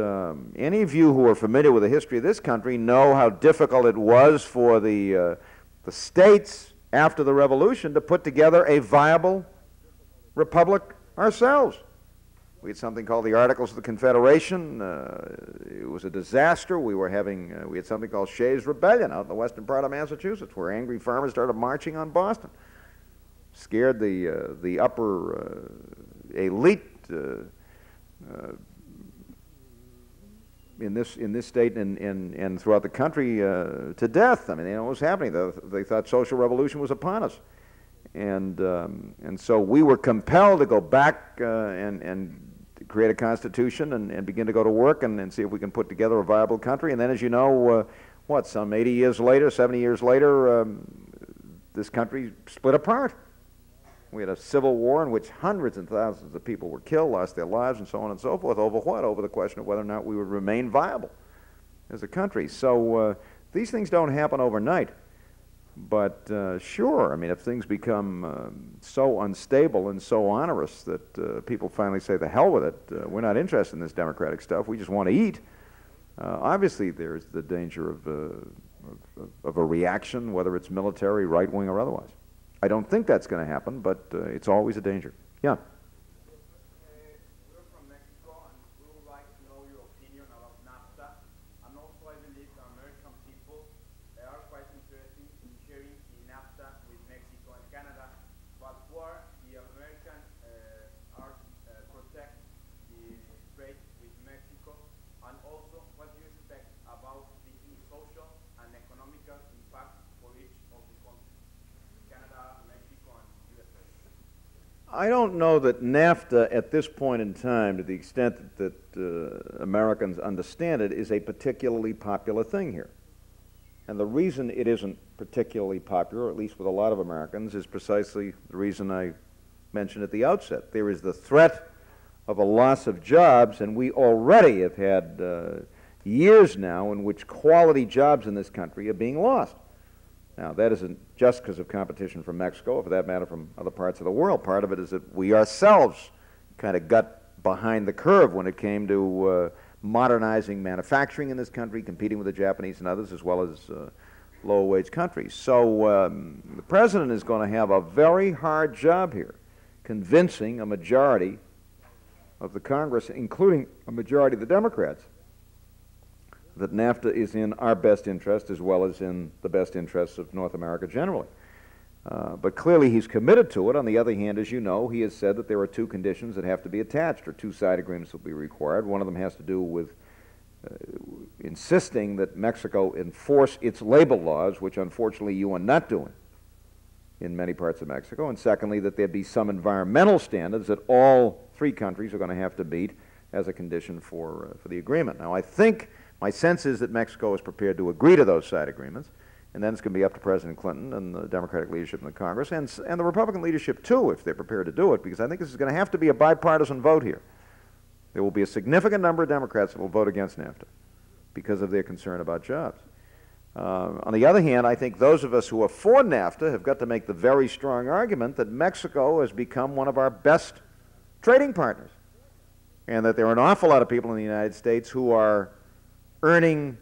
any of you who are familiar with the history of this country know how difficult it was for the states after the Revolution to put together a viable republic ourselves. We had something called the Articles of the Confederation. It was a disaster. We had something called Shays' Rebellion out in the western part of Massachusetts, where angry farmers started marching on Boston. Scared the upper elite in this state and throughout the country to death. I mean, they know what was happening. They thought social revolution was upon us. And so we were compelled to go back and create a constitution and begin to go to work and see if we can put together a viable country. And then, as you know, some 80 years later, 70 years later, this country split apart. We had a civil war in which hundreds and thousands of people were killed, lost their lives, and so on and so forth. Over what? Over the question of whether or not we would remain viable as a country. So these things don't happen overnight. But sure, I mean, if things become so unstable and so onerous that people finally say, the hell with it, we're not interested in this democratic stuff, we just want to eat, obviously there's the danger of a reaction, whether it's military, right-wing, or otherwise. I don't think that's going to happen, but it's always a danger. Yeah? We're from Mexico, and we would like to know your opinion about Nafta. And also, I believe the American people, they are quite interested in sharing in Nafta with Mexico and Canada. But where the Americans are protect the trade with Mexico, and also what do you expect about the social and economical impact for each of the countries, Canada, Mexico, and USA? I don't know that NAFTA at this point in time, to the extent that Americans understand it, is a particularly popular thing here. And the reason it isn't particularly popular, at least with a lot of Americans, is precisely the reason I mentioned at the outset. There is the threat of a loss of jobs, and we already have had years now in which quality jobs in this country are being lost. Now, that isn't just because of competition from Mexico, or for that matter from other parts of the world. Part of it is that we ourselves kind of got behind the curve when it came to modernizing manufacturing in this country, competing with the Japanese and others, as well as lower-wage countries. So the president is going to have a very hard job here, convincing a majority of the Congress, including a majority of the Democrats, that NAFTA is in our best interest as well as in the best interests of North America generally. But clearly he's committed to it. On the other hand, as you know, he has said that there are two conditions that have to be attached, or two side agreements will be required. One of them has to do with insisting that Mexico enforce its labor laws, which unfortunately you are not doing in many parts of Mexico. And secondly, that there be some environmental standards that all three countries are going to have to meet as a condition for the agreement. Now, I think my sense is that Mexico is prepared to agree to those side agreements, and then it's going to be up to President Clinton and the Democratic leadership in the Congress, and the Republican leadership, too, if they're prepared to do it, because I think this is going to have to be a bipartisan vote here. There will be a significant number of Democrats that will vote against NAFTA because of their concern about jobs. On the other hand, I think those of us who are for NAFTA have got to make the very strong argument that Mexico has become one of our best trading partners, and that there are an awful lot of people in the United States who are earning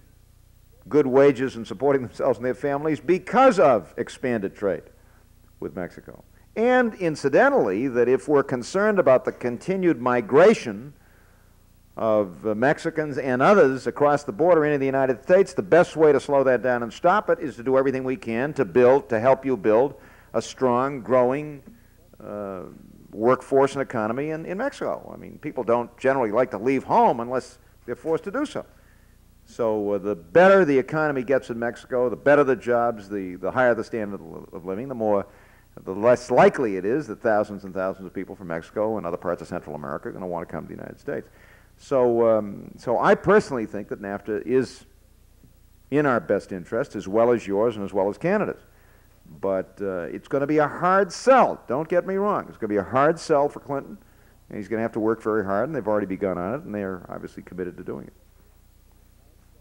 good wages and supporting themselves and their families because of expanded trade with Mexico. And incidentally, that if we're concerned about the continued migration of Mexicans and others across the border into the United States, the best way to slow that down and stop it is to do everything we can to help you build a strong, growing workforce and economy in Mexico. I mean, people don't generally like to leave home unless they're forced to do so. So the better the economy gets in Mexico, the better the jobs, the higher the standard of living, the less likely it is that thousands and thousands of people from Mexico and other parts of Central America are going to want to come to the United States. So I personally think that NAFTA is in our best interest, as well as yours and as well as Canada's. But it's going to be a hard sell. Don't get me wrong. It's going to be a hard sell for Clinton, and he's going to have to work very hard, and they've already begun on it, and they're obviously committed to doing it.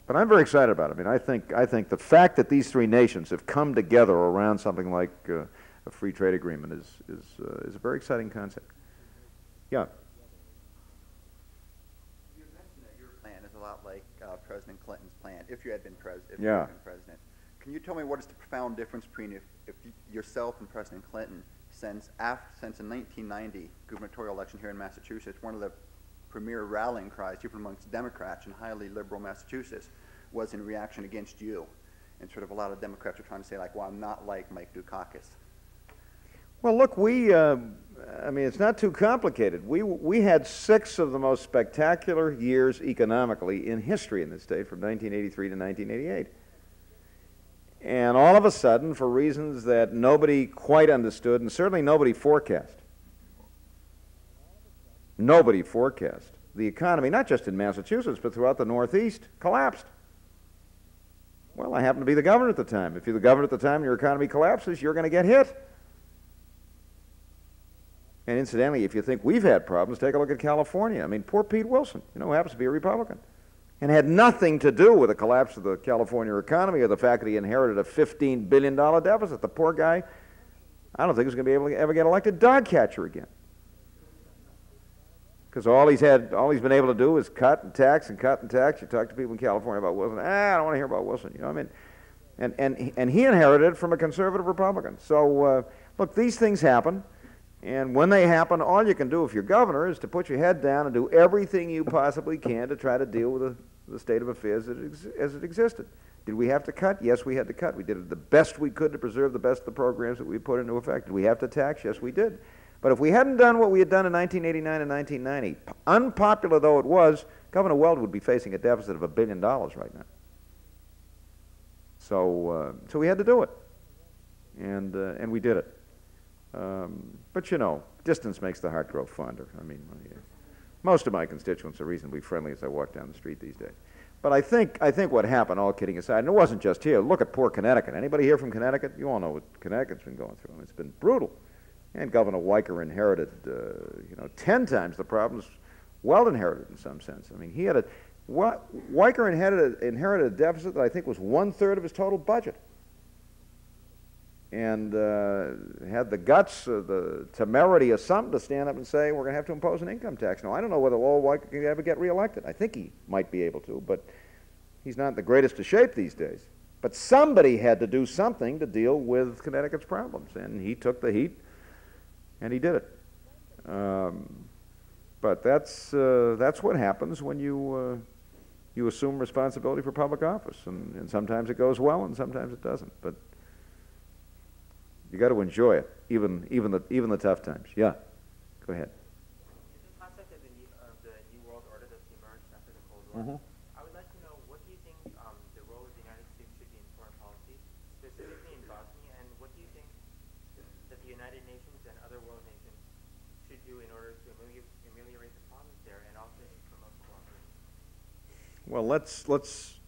But I'm very excited about it. I mean, I think the fact that these three nations have come together around something like a free trade agreement is a very exciting concept. Yeah. You mentioned that your plan is a lot like President Clinton's plan, if you had been president. Can you tell me what is the profound difference between if yourself and President Clinton, since in 1990 gubernatorial election here in Massachusetts, one of the premier rallying cries, even amongst Democrats in highly liberal Massachusetts, was in reaction against you, and sort of a lot of Democrats are trying to say, like, well, I'm not like Mike Dukakis. Well, look, I mean, it's not too complicated. We had 6 of the most spectacular years economically in history in this state from 1983 to 1988. And all of a sudden, for reasons that nobody quite understood, and certainly nobody forecast, the economy, not just in Massachusetts, but throughout the Northeast, collapsed. Well, I happened to be the governor at the time. If you're the governor at the time and your economy collapses, you're going to get hit. And incidentally, if you think we've had problems, take a look at California. I mean, poor Pete Wilson, who happens to be a Republican, and had nothing to do with the collapse of the California economy or the fact that he inherited a $15 billion deficit. The poor guy, I don't think he's going to be able to ever get elected dog catcher again. Because all he's been able to do is cut and tax and cut and tax. You talk to people in California about Wilson, I don't want to hear about Wilson, I mean. And he inherited it from a conservative Republican. So, look, these things happen. And when they happen, all you can do if you're governor is to put your head down and do everything you possibly can to try to deal with the state of affairs as it existed. Did we have to cut? Yes, we had to cut. We did the best we could to preserve the best of the programs that we put into effect. Did we have to tax? Yes, we did. But if we hadn't done what we had done in 1989 and 1990, unpopular though it was, Governor Weld would be facing a deficit of $1 billion right now. So we had to do it, and we did it. But distance makes the heart grow fonder. I mean, most of my constituents are reasonably friendly as I walk down the street these days. But I think what happened, all kidding aside, and it wasn't just here. Look at poor Connecticut. Anybody here from Connecticut? You all know what Connecticut's been going through. It's been brutal. And Governor Weicker inherited, 10 times the problems Weld inherited in some sense. I mean, Weicker inherited a deficit that I think was 1/3 of his total budget. And had the guts, the temerity of something to stand up and say, we're going to have to impose an income tax. Now, I don't know whether Lowell Weicker can ever get reelected. I think he might be able to, but he's not in the greatest of shape these days. But somebody had to do something to deal with Connecticut's problems, and he took the heat, and he did it. But that's what happens when you assume responsibility for public office, and sometimes it goes well, and sometimes it doesn't. But you got to enjoy it, even the tough times. Yeah, go ahead. In the concept of the new world order that's emerged after the Cold War, I would like to know, what do you think the role of the United States should be in foreign policy, specifically in Bosnia, and what do you think that the United Nations and other world nations should do in order to ameliorate the problems there and also promote cooperation? Well, let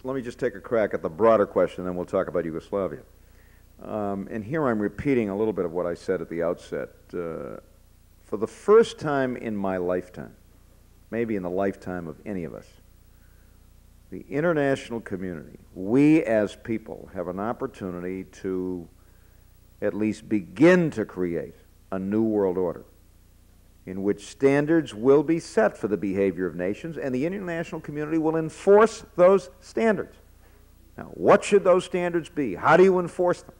me just take a crack at the broader question, then we'll talk about Yugoslavia. And here I'm repeating a little bit of what I said at the outset. For the first time in my lifetime, maybe in the lifetime of any of us, the international community, we as people, have an opportunity to at least begin to create a new world order in which standards will be set for the behavior of nations, and the international community will enforce those standards. Now, what should those standards be? How do you enforce them?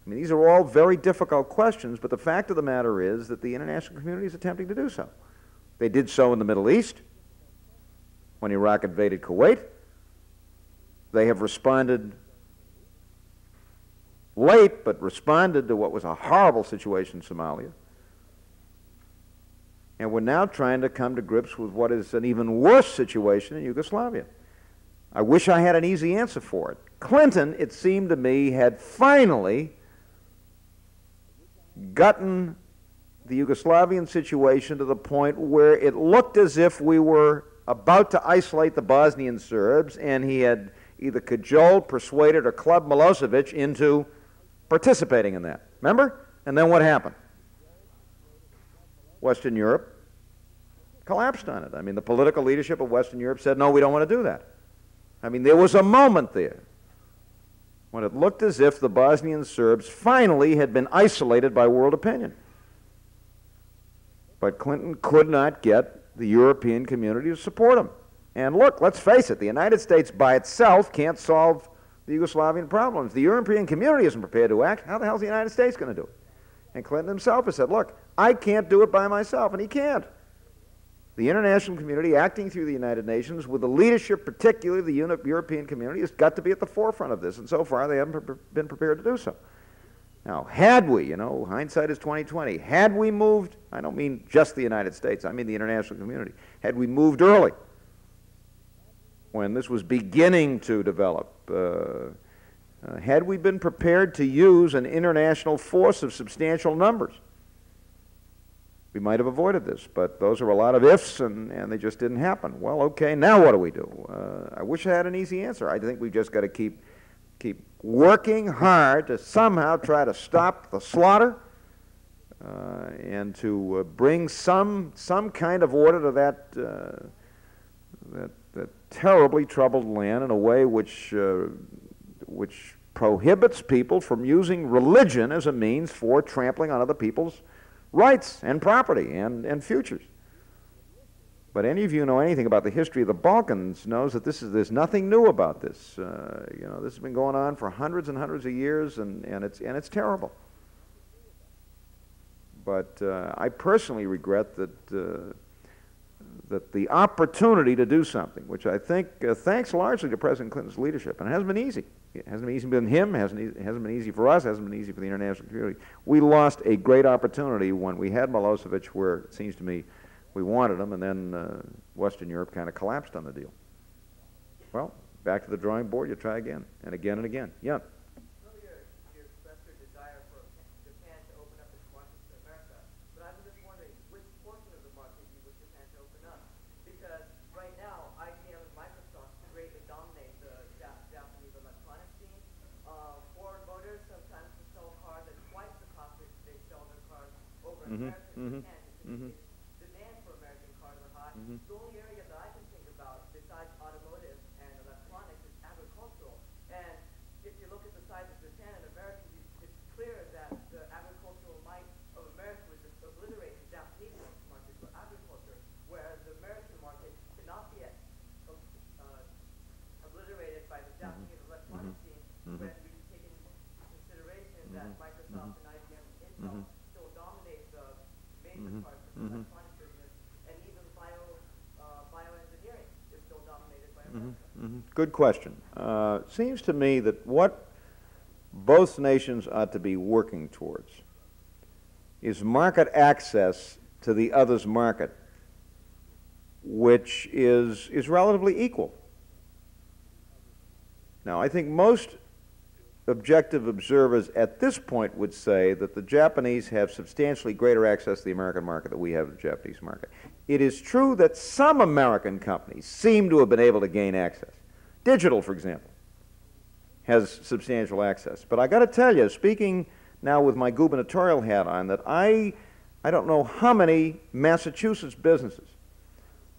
I mean, these are all very difficult questions, but the fact of the matter is that the international community is attempting to do so. They did so in the Middle East when Iraq invaded Kuwait. They have responded late, but responded to what was a horrible situation in Somalia. And we're now trying to come to grips with what is an even worse situation in Yugoslavia. I wish I had an easy answer for it. Clinton, it seemed to me, had finally gotten the Yugoslavian situation to the point where it looked as if we were about to isolate the Bosnian Serbs, and he had either cajoled, persuaded, or clubbed Milosevic into participating in that. Remember? And then what happened? Western Europe collapsed on it. I mean, the political leadership of Western Europe said, no, we don't want to do that. I mean, there was a moment there when it looked as if the Bosnian Serbs finally had been isolated by world opinion. But Clinton could not get the European community to support him. And look, let's face it, the United States by itself can't solve the Yugoslavian problems. The European community isn't prepared to act. How the hell is the United States going to do it? And Clinton himself has said, look, I can't do it by myself, and he can't. The international community, acting through the United Nations, with the leadership, particularly the European community, has got to be at the forefront of this, and so far they haven't been prepared to do so. Now, had we, hindsight is 20/20, had we moved, I don't mean just the United States, I mean the international community, had we moved early, when this was beginning to develop, had we been prepared to use an international force of substantial numbers, we might have avoided this. But those are a lot of ifs, and they just didn't happen. Well, okay, now what do we do? I wish I had an easy answer. I think we've just got to keep working hard to somehow try to stop the slaughter and to bring some kind of order to that terribly troubled land in a way which prohibits people from using religion as a means for trampling on other people's rights and property and futures. But any of you who know anything about the history of the Balkans knows that there's nothing new about this. This has been going on for hundreds and hundreds of years, and it's terrible. But I personally regret that the opportunity to do something, which I think thanks largely to President Clinton's leadership, and it hasn't been easy. It hasn't been easy for him, it hasn't been easy for us, it hasn't been easy for the international community. We lost a great opportunity when we had Milosevic, where it seems to me we wanted him, and then Western Europe kind of collapsed on the deal. Well, back to the drawing board, you try again, and again and again. Yeah? Earlier, you expressed your desire for Japan to open up its market to America, but I'm just wondering which portion of the market you wish Japan to open up. Because right now, IBM and Microsoft greatly dominate the Japanese electronics scene. Foreign voters sometimes can sell cars at twice the cost that they sell their cars over in America. Demand for American cars are high. The only area that I can think about besides automotive and electronics is agricultural. And if you look at the size of Japan and America, it's clear that the agricultural might of America would just obliterate the Japanese market for agriculture, whereas the American market cannot be obliterated by the Japanese electronics scene when we take into consideration that Microsoft and IBM and Intel still dominate the major parts of the electronics business, and even bioengineering is still dominated by America. Good question. Seems to me that what both nations ought to be working towards is market access to the other's market, which is relatively equal. Now, I think most objective observers at this point would say that the Japanese have substantially greater access to the American market than we have to the Japanese market. It is true that some American companies seem to have been able to gain access. Digital, for example, has substantial access. But I got to tell you, speaking now with my gubernatorial hat on, that I don't know how many Massachusetts businesses,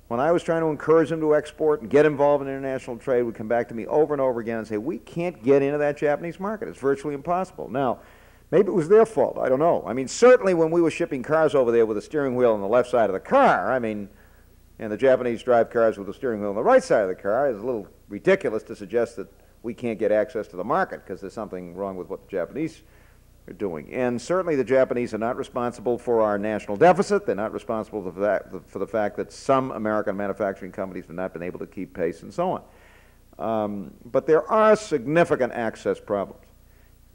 when I was trying to encourage them to export and get involved in international trade, would come back to me over and over again and say, we can't get into that Japanese market. It's virtually impossible. Now, maybe it was their fault. I don't know. I mean, certainly when we were shipping cars over there with a steering wheel on the left side of the car, and the Japanese drive cars with the steering wheel on the right side of the car, it's a little ridiculous to suggest that we can't get access to the market because there's something wrong with what the Japanese are doing. And certainly the Japanese are not responsible for our national deficit. They're not responsible for the fact that some American manufacturing companies have not been able to keep pace and so on. But there are significant access problems.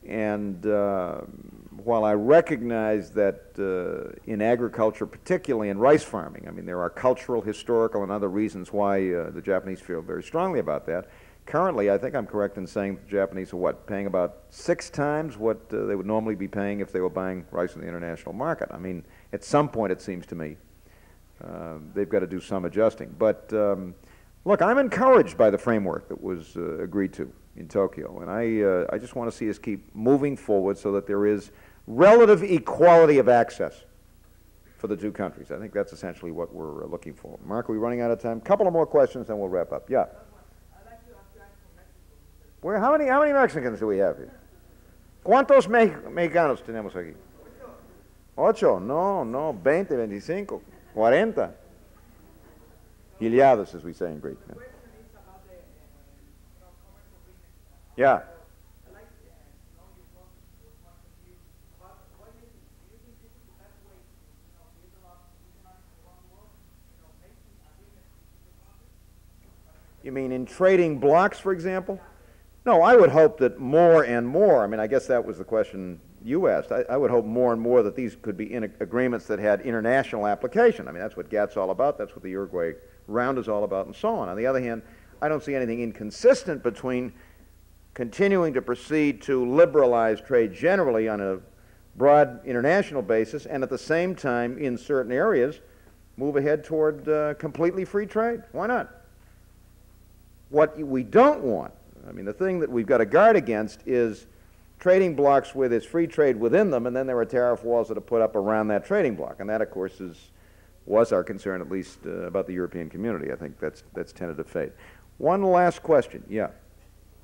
And while I recognize that in agriculture, particularly in rice farming, there are cultural, historical, and other reasons why the Japanese feel very strongly about that. Currently, I think I'm correct in saying the Japanese are paying about 6 times what they would normally be paying if they were buying rice in the international market. At some point, it seems to me, they've got to do some adjusting. But look, I'm encouraged by the framework that was agreed to in Tokyo, and I just want to see us keep moving forward so that there is relative equality of access for the two countries. I think that's essentially what we're looking for. Mark, are we running out of time? A couple of more questions, then we'll wrap up. Yeah. I'd like to abstract from Mexico, Mr. How many Mexicans do we have here? ¿Cuántos mexicanos tenemos aquí? 8, no, 20, 25, 40. Gileados, as we say in Greek. Yeah. You mean in trading blocks, for example? No, I would hope that more and more, I mean, I guess that was the question you asked. I would hope more and more that these could be agreements that had international application. I mean, that's what GATT's all about. That's what the Uruguay Round is all about, and so on. On the other hand, I don't see anything inconsistent between continuing to proceed to liberalize trade generally on a broad international basis and at the same time, in certain areas, move ahead toward completely free trade. Why not? What we don't want, I mean, the thing that we've got to guard against is trading blocks with its free trade within them, and then there are tariff walls that are put up around that trading block. And that, of course, was our concern, at least about the European community. I think that's tentative fate. One last question. Yeah.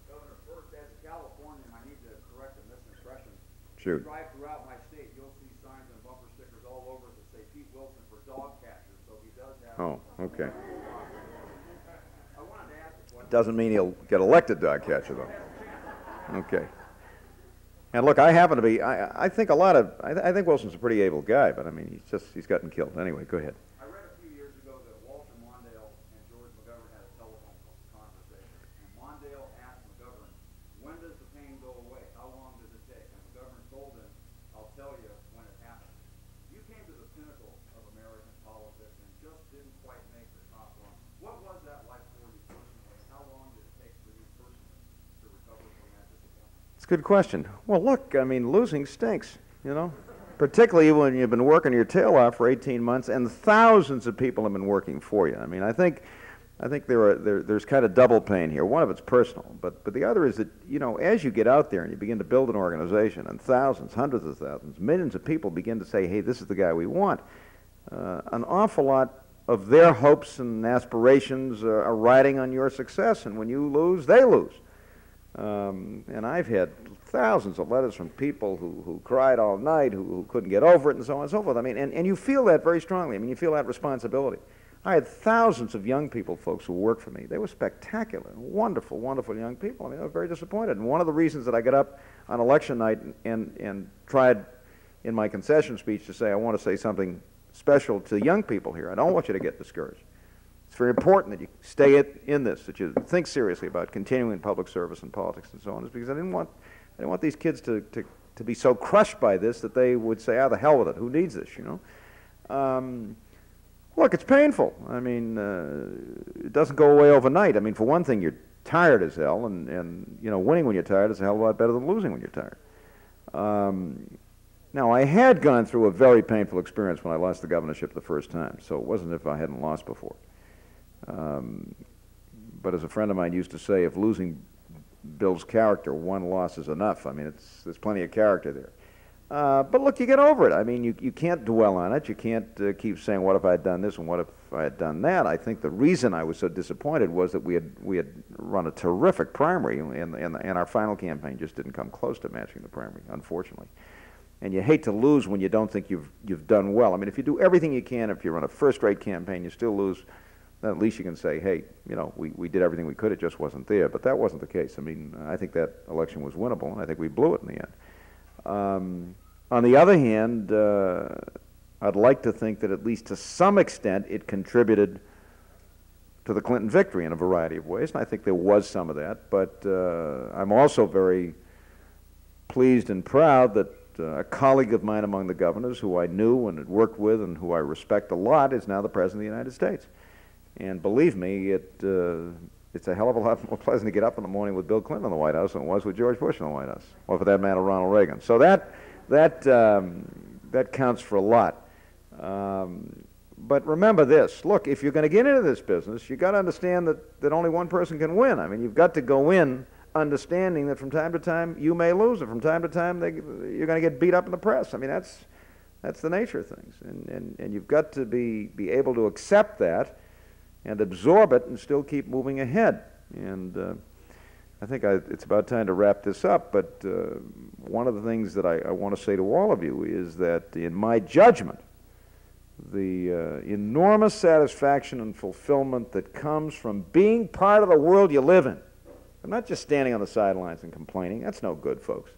Governor, first, as a Californian, I need to correct a misimpression. Shoot. If you drive throughout my state, you'll see signs and bumper stickers all over that say Pete Wilson for dog catcher, so he does have... Oh, okay. I wanted to ask a question. Doesn't mean he'll get elected dog catcher, though. Okay. And look, I happen to be, I think I think Wilson's a pretty able guy, but I mean, he's gotten killed. Anyway, go ahead. I read a few years ago that Walter Mondale and George McGovern had a telephone conversation. And Mondale asked McGovern, when does the pain go away? How long does it take? And McGovern told him, I'll tell you when it happens. You came to the pinnacle of American politics and just didn't quite make the top rung. What was that like for you personally? And how long did it take for you personally to recover from that disappointment? It's a good question. Well, look, I mean, losing stinks, you know, particularly when you've been working your tail off for 18 months and thousands of people have been working for you. I mean, I think there's kind of double pain here. One of it's personal, but the other is that, you know, as you get out there and you begin to build an organization and thousands, hundreds of thousands, millions of people begin to say, hey, this is the guy we want, an awful lot of their hopes and aspirations are riding on your success, and when you lose, they lose. And I've had thousands of letters from people who cried all night, who couldn't get over it, and so on and so forth. I mean, and you feel that very strongly. I mean, you feel that responsibility. I had thousands of young people, folks, who worked for me. They were spectacular, wonderful, wonderful young people. I mean, I was very disappointed. And one of the reasons that I got up on election night and tried in my concession speech to say, I want to say something special to young people here. I don't want you to get discouraged. It's very important that you stay in this, that you think seriously about continuing public service and politics and so on, is because I didn't want these kids to be so crushed by this that they would say, the hell with it, who needs this, you know? Look, it's painful. I mean, it doesn't go away overnight. I mean, for one thing, you're tired as hell, and you know, winning when you're tired is a hell of a lot better than losing when you're tired. Now, I had gone through a very painful experience when I lost the governorship the first time, so it wasn't as if I hadn't lost before. But as a friend of mine used to say, if losing builds character, one loss is enough. I mean, there's plenty of character there. But look, you get over it. I mean, you can't dwell on it. You can't keep saying, what if I had done this and what if I had done that? I think the reason I was so disappointed was that we had run a terrific primary, and our final campaign just didn't come close to matching the primary, unfortunately. And you hate to lose when you don't think you've done well. I mean, if you do everything you can, if you run a first-rate campaign, you still lose, then at least you can say, hey, you know, we did everything we could, it just wasn't there. But that wasn't the case. I mean, I think that election was winnable, and I think we blew it in the end. On the other hand, I'd like to think that at least to some extent it contributed to the Clinton victory in a variety of ways, and I think there was some of that. But I'm also very pleased and proud that a colleague of mine among the governors who I knew and had worked with and who I respect a lot is now the President of the United States. And believe me, it's a hell of a lot more pleasant to get up in the morning with Bill Clinton in the White House than it was with George Bush in the White House, or for that matter, Ronald Reagan. So that counts for a lot. But remember this, look, if you're going to get into this business, you've got to understand that only one person can win. I mean, you've got to go in understanding that from time to time you may lose, and from time to time you're going to get beat up in the press. I mean, that's the nature of things. And you've got to be able to accept that and absorb it and still keep moving ahead. And I think it's about time to wrap this up, but one of the things that I want to say to all of you is that, in my judgment, the enormous satisfaction and fulfillment that comes from being part of the world you live in. I'm not just standing on the sidelines and complaining. That's no good, folks.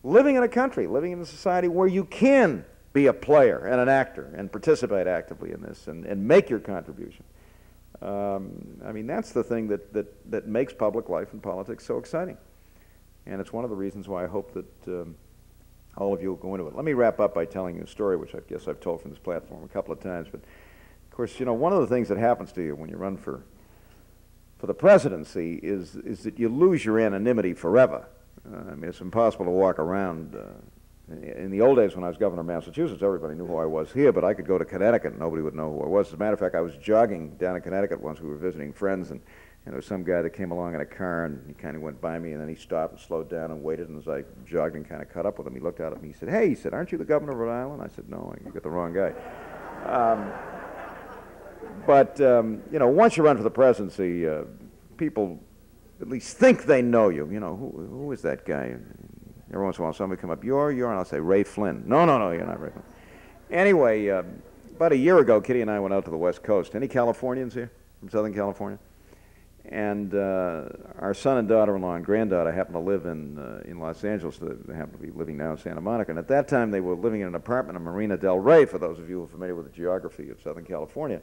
Living in a country, living in a society where you can be a player and an actor and participate actively in this and make your contribution. I mean, that's the thing that makes public life and politics so exciting. And it's one of the reasons why I hope that all of you will go into it. Let me wrap up by telling you a story, which I guess I've told from this platform a couple of times. But, of course, you know, one of the things that happens to you when you run for the presidency is that you lose your anonymity forever. I mean, it's impossible to walk around. In the old days when I was governor of Massachusetts, everybody knew who I was here, but I could go to Connecticut and nobody would know who I was. As a matter of fact, I was jogging down in Connecticut once. We were visiting friends, and there was some guy that came along in a car, and he kind of went by me, and then he stopped and slowed down and waited, and as I jogged and kind of caught up with him, he looked out at me, he said, "Hey," he said, "aren't you the governor of Rhode Island?" I said, "No, you got the wrong guy." You know, once you run for the presidency, people at least think they know you. You know, who is that guy? Every once in a while somebody come up, you're, and I'll say, "Ray Flynn." No, you're not Ray Flynn. Anyway, about a year ago, Kitty and I went out to the West Coast. Any Californians here from Southern California? And our son and daughter-in-law and granddaughter happen to live in Los Angeles. They happen to be living now in Santa Monica. And at that time, they were living in an apartment in Marina del Rey, for those of you who are familiar with the geography of Southern California.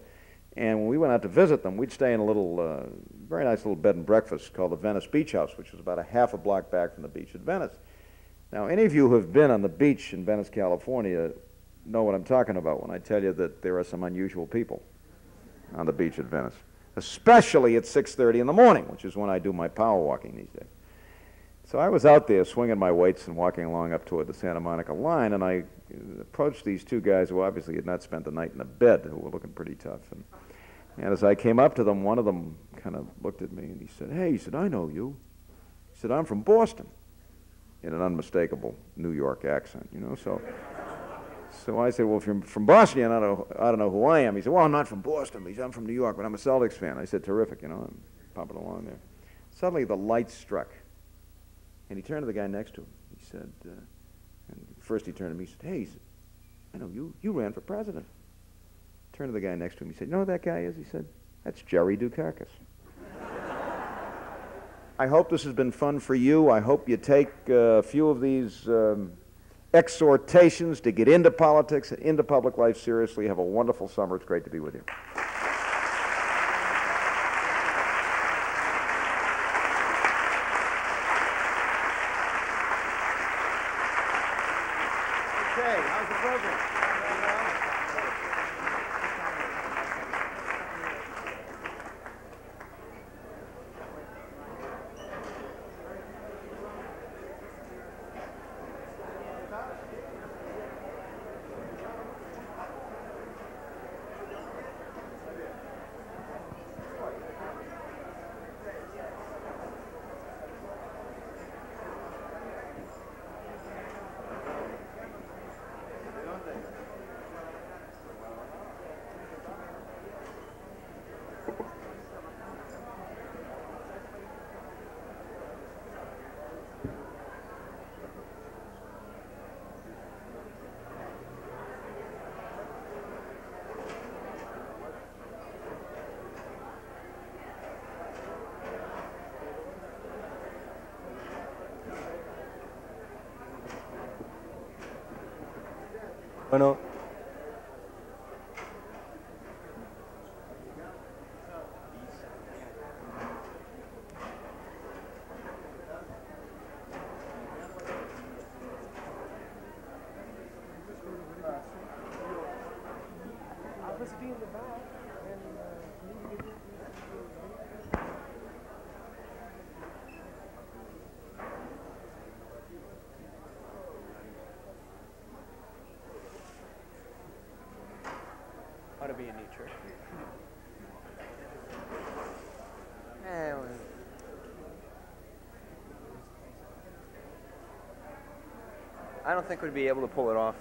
And when we went out to visit them, we'd stay in a little, very nice little bed and breakfast called the Venice Beach House, which was about a half a block back from the beach at Venice. Now, any of you who have been on the beach in Venice, California, know what I'm talking about when I tell you that there are some unusual people on the beach at Venice, especially at 6:30 in the morning, which is when I do my power walking these days. So I was out there swinging my weights and walking along up toward the Santa Monica line, and I approached these two guys who obviously had not spent the night in a bed, who were looking pretty tough. And as I came up to them, one of them kind of looked at me and he said, "Hey," he said, "I know you." He said, "I'm from Boston," in an unmistakable New York accent, you know. So I said, "Well, if you're from Boston, you ought to know who I am." He said, "Well, I'm not from Boston." He said, "I'm from New York, but I'm a Celtics fan." I said, "Terrific, you know, I'm pumping along there." Suddenly the lights struck, and he turned to the guy next to him. He said, and first he turned to me, he said, "Hey," he said, "I know you ran for president." Turned to the guy next to him, he said, "You know who that guy is?" He said, "That's Jerry Dukakis." I hope this has been fun for you. I hope you take a few of these exhortations to get into politics and into public life seriously. Have a wonderful summer. It's great to be with you. Okay, how's the program? Bueno. Ought to be a new church. I don't think we'd be able to pull it off.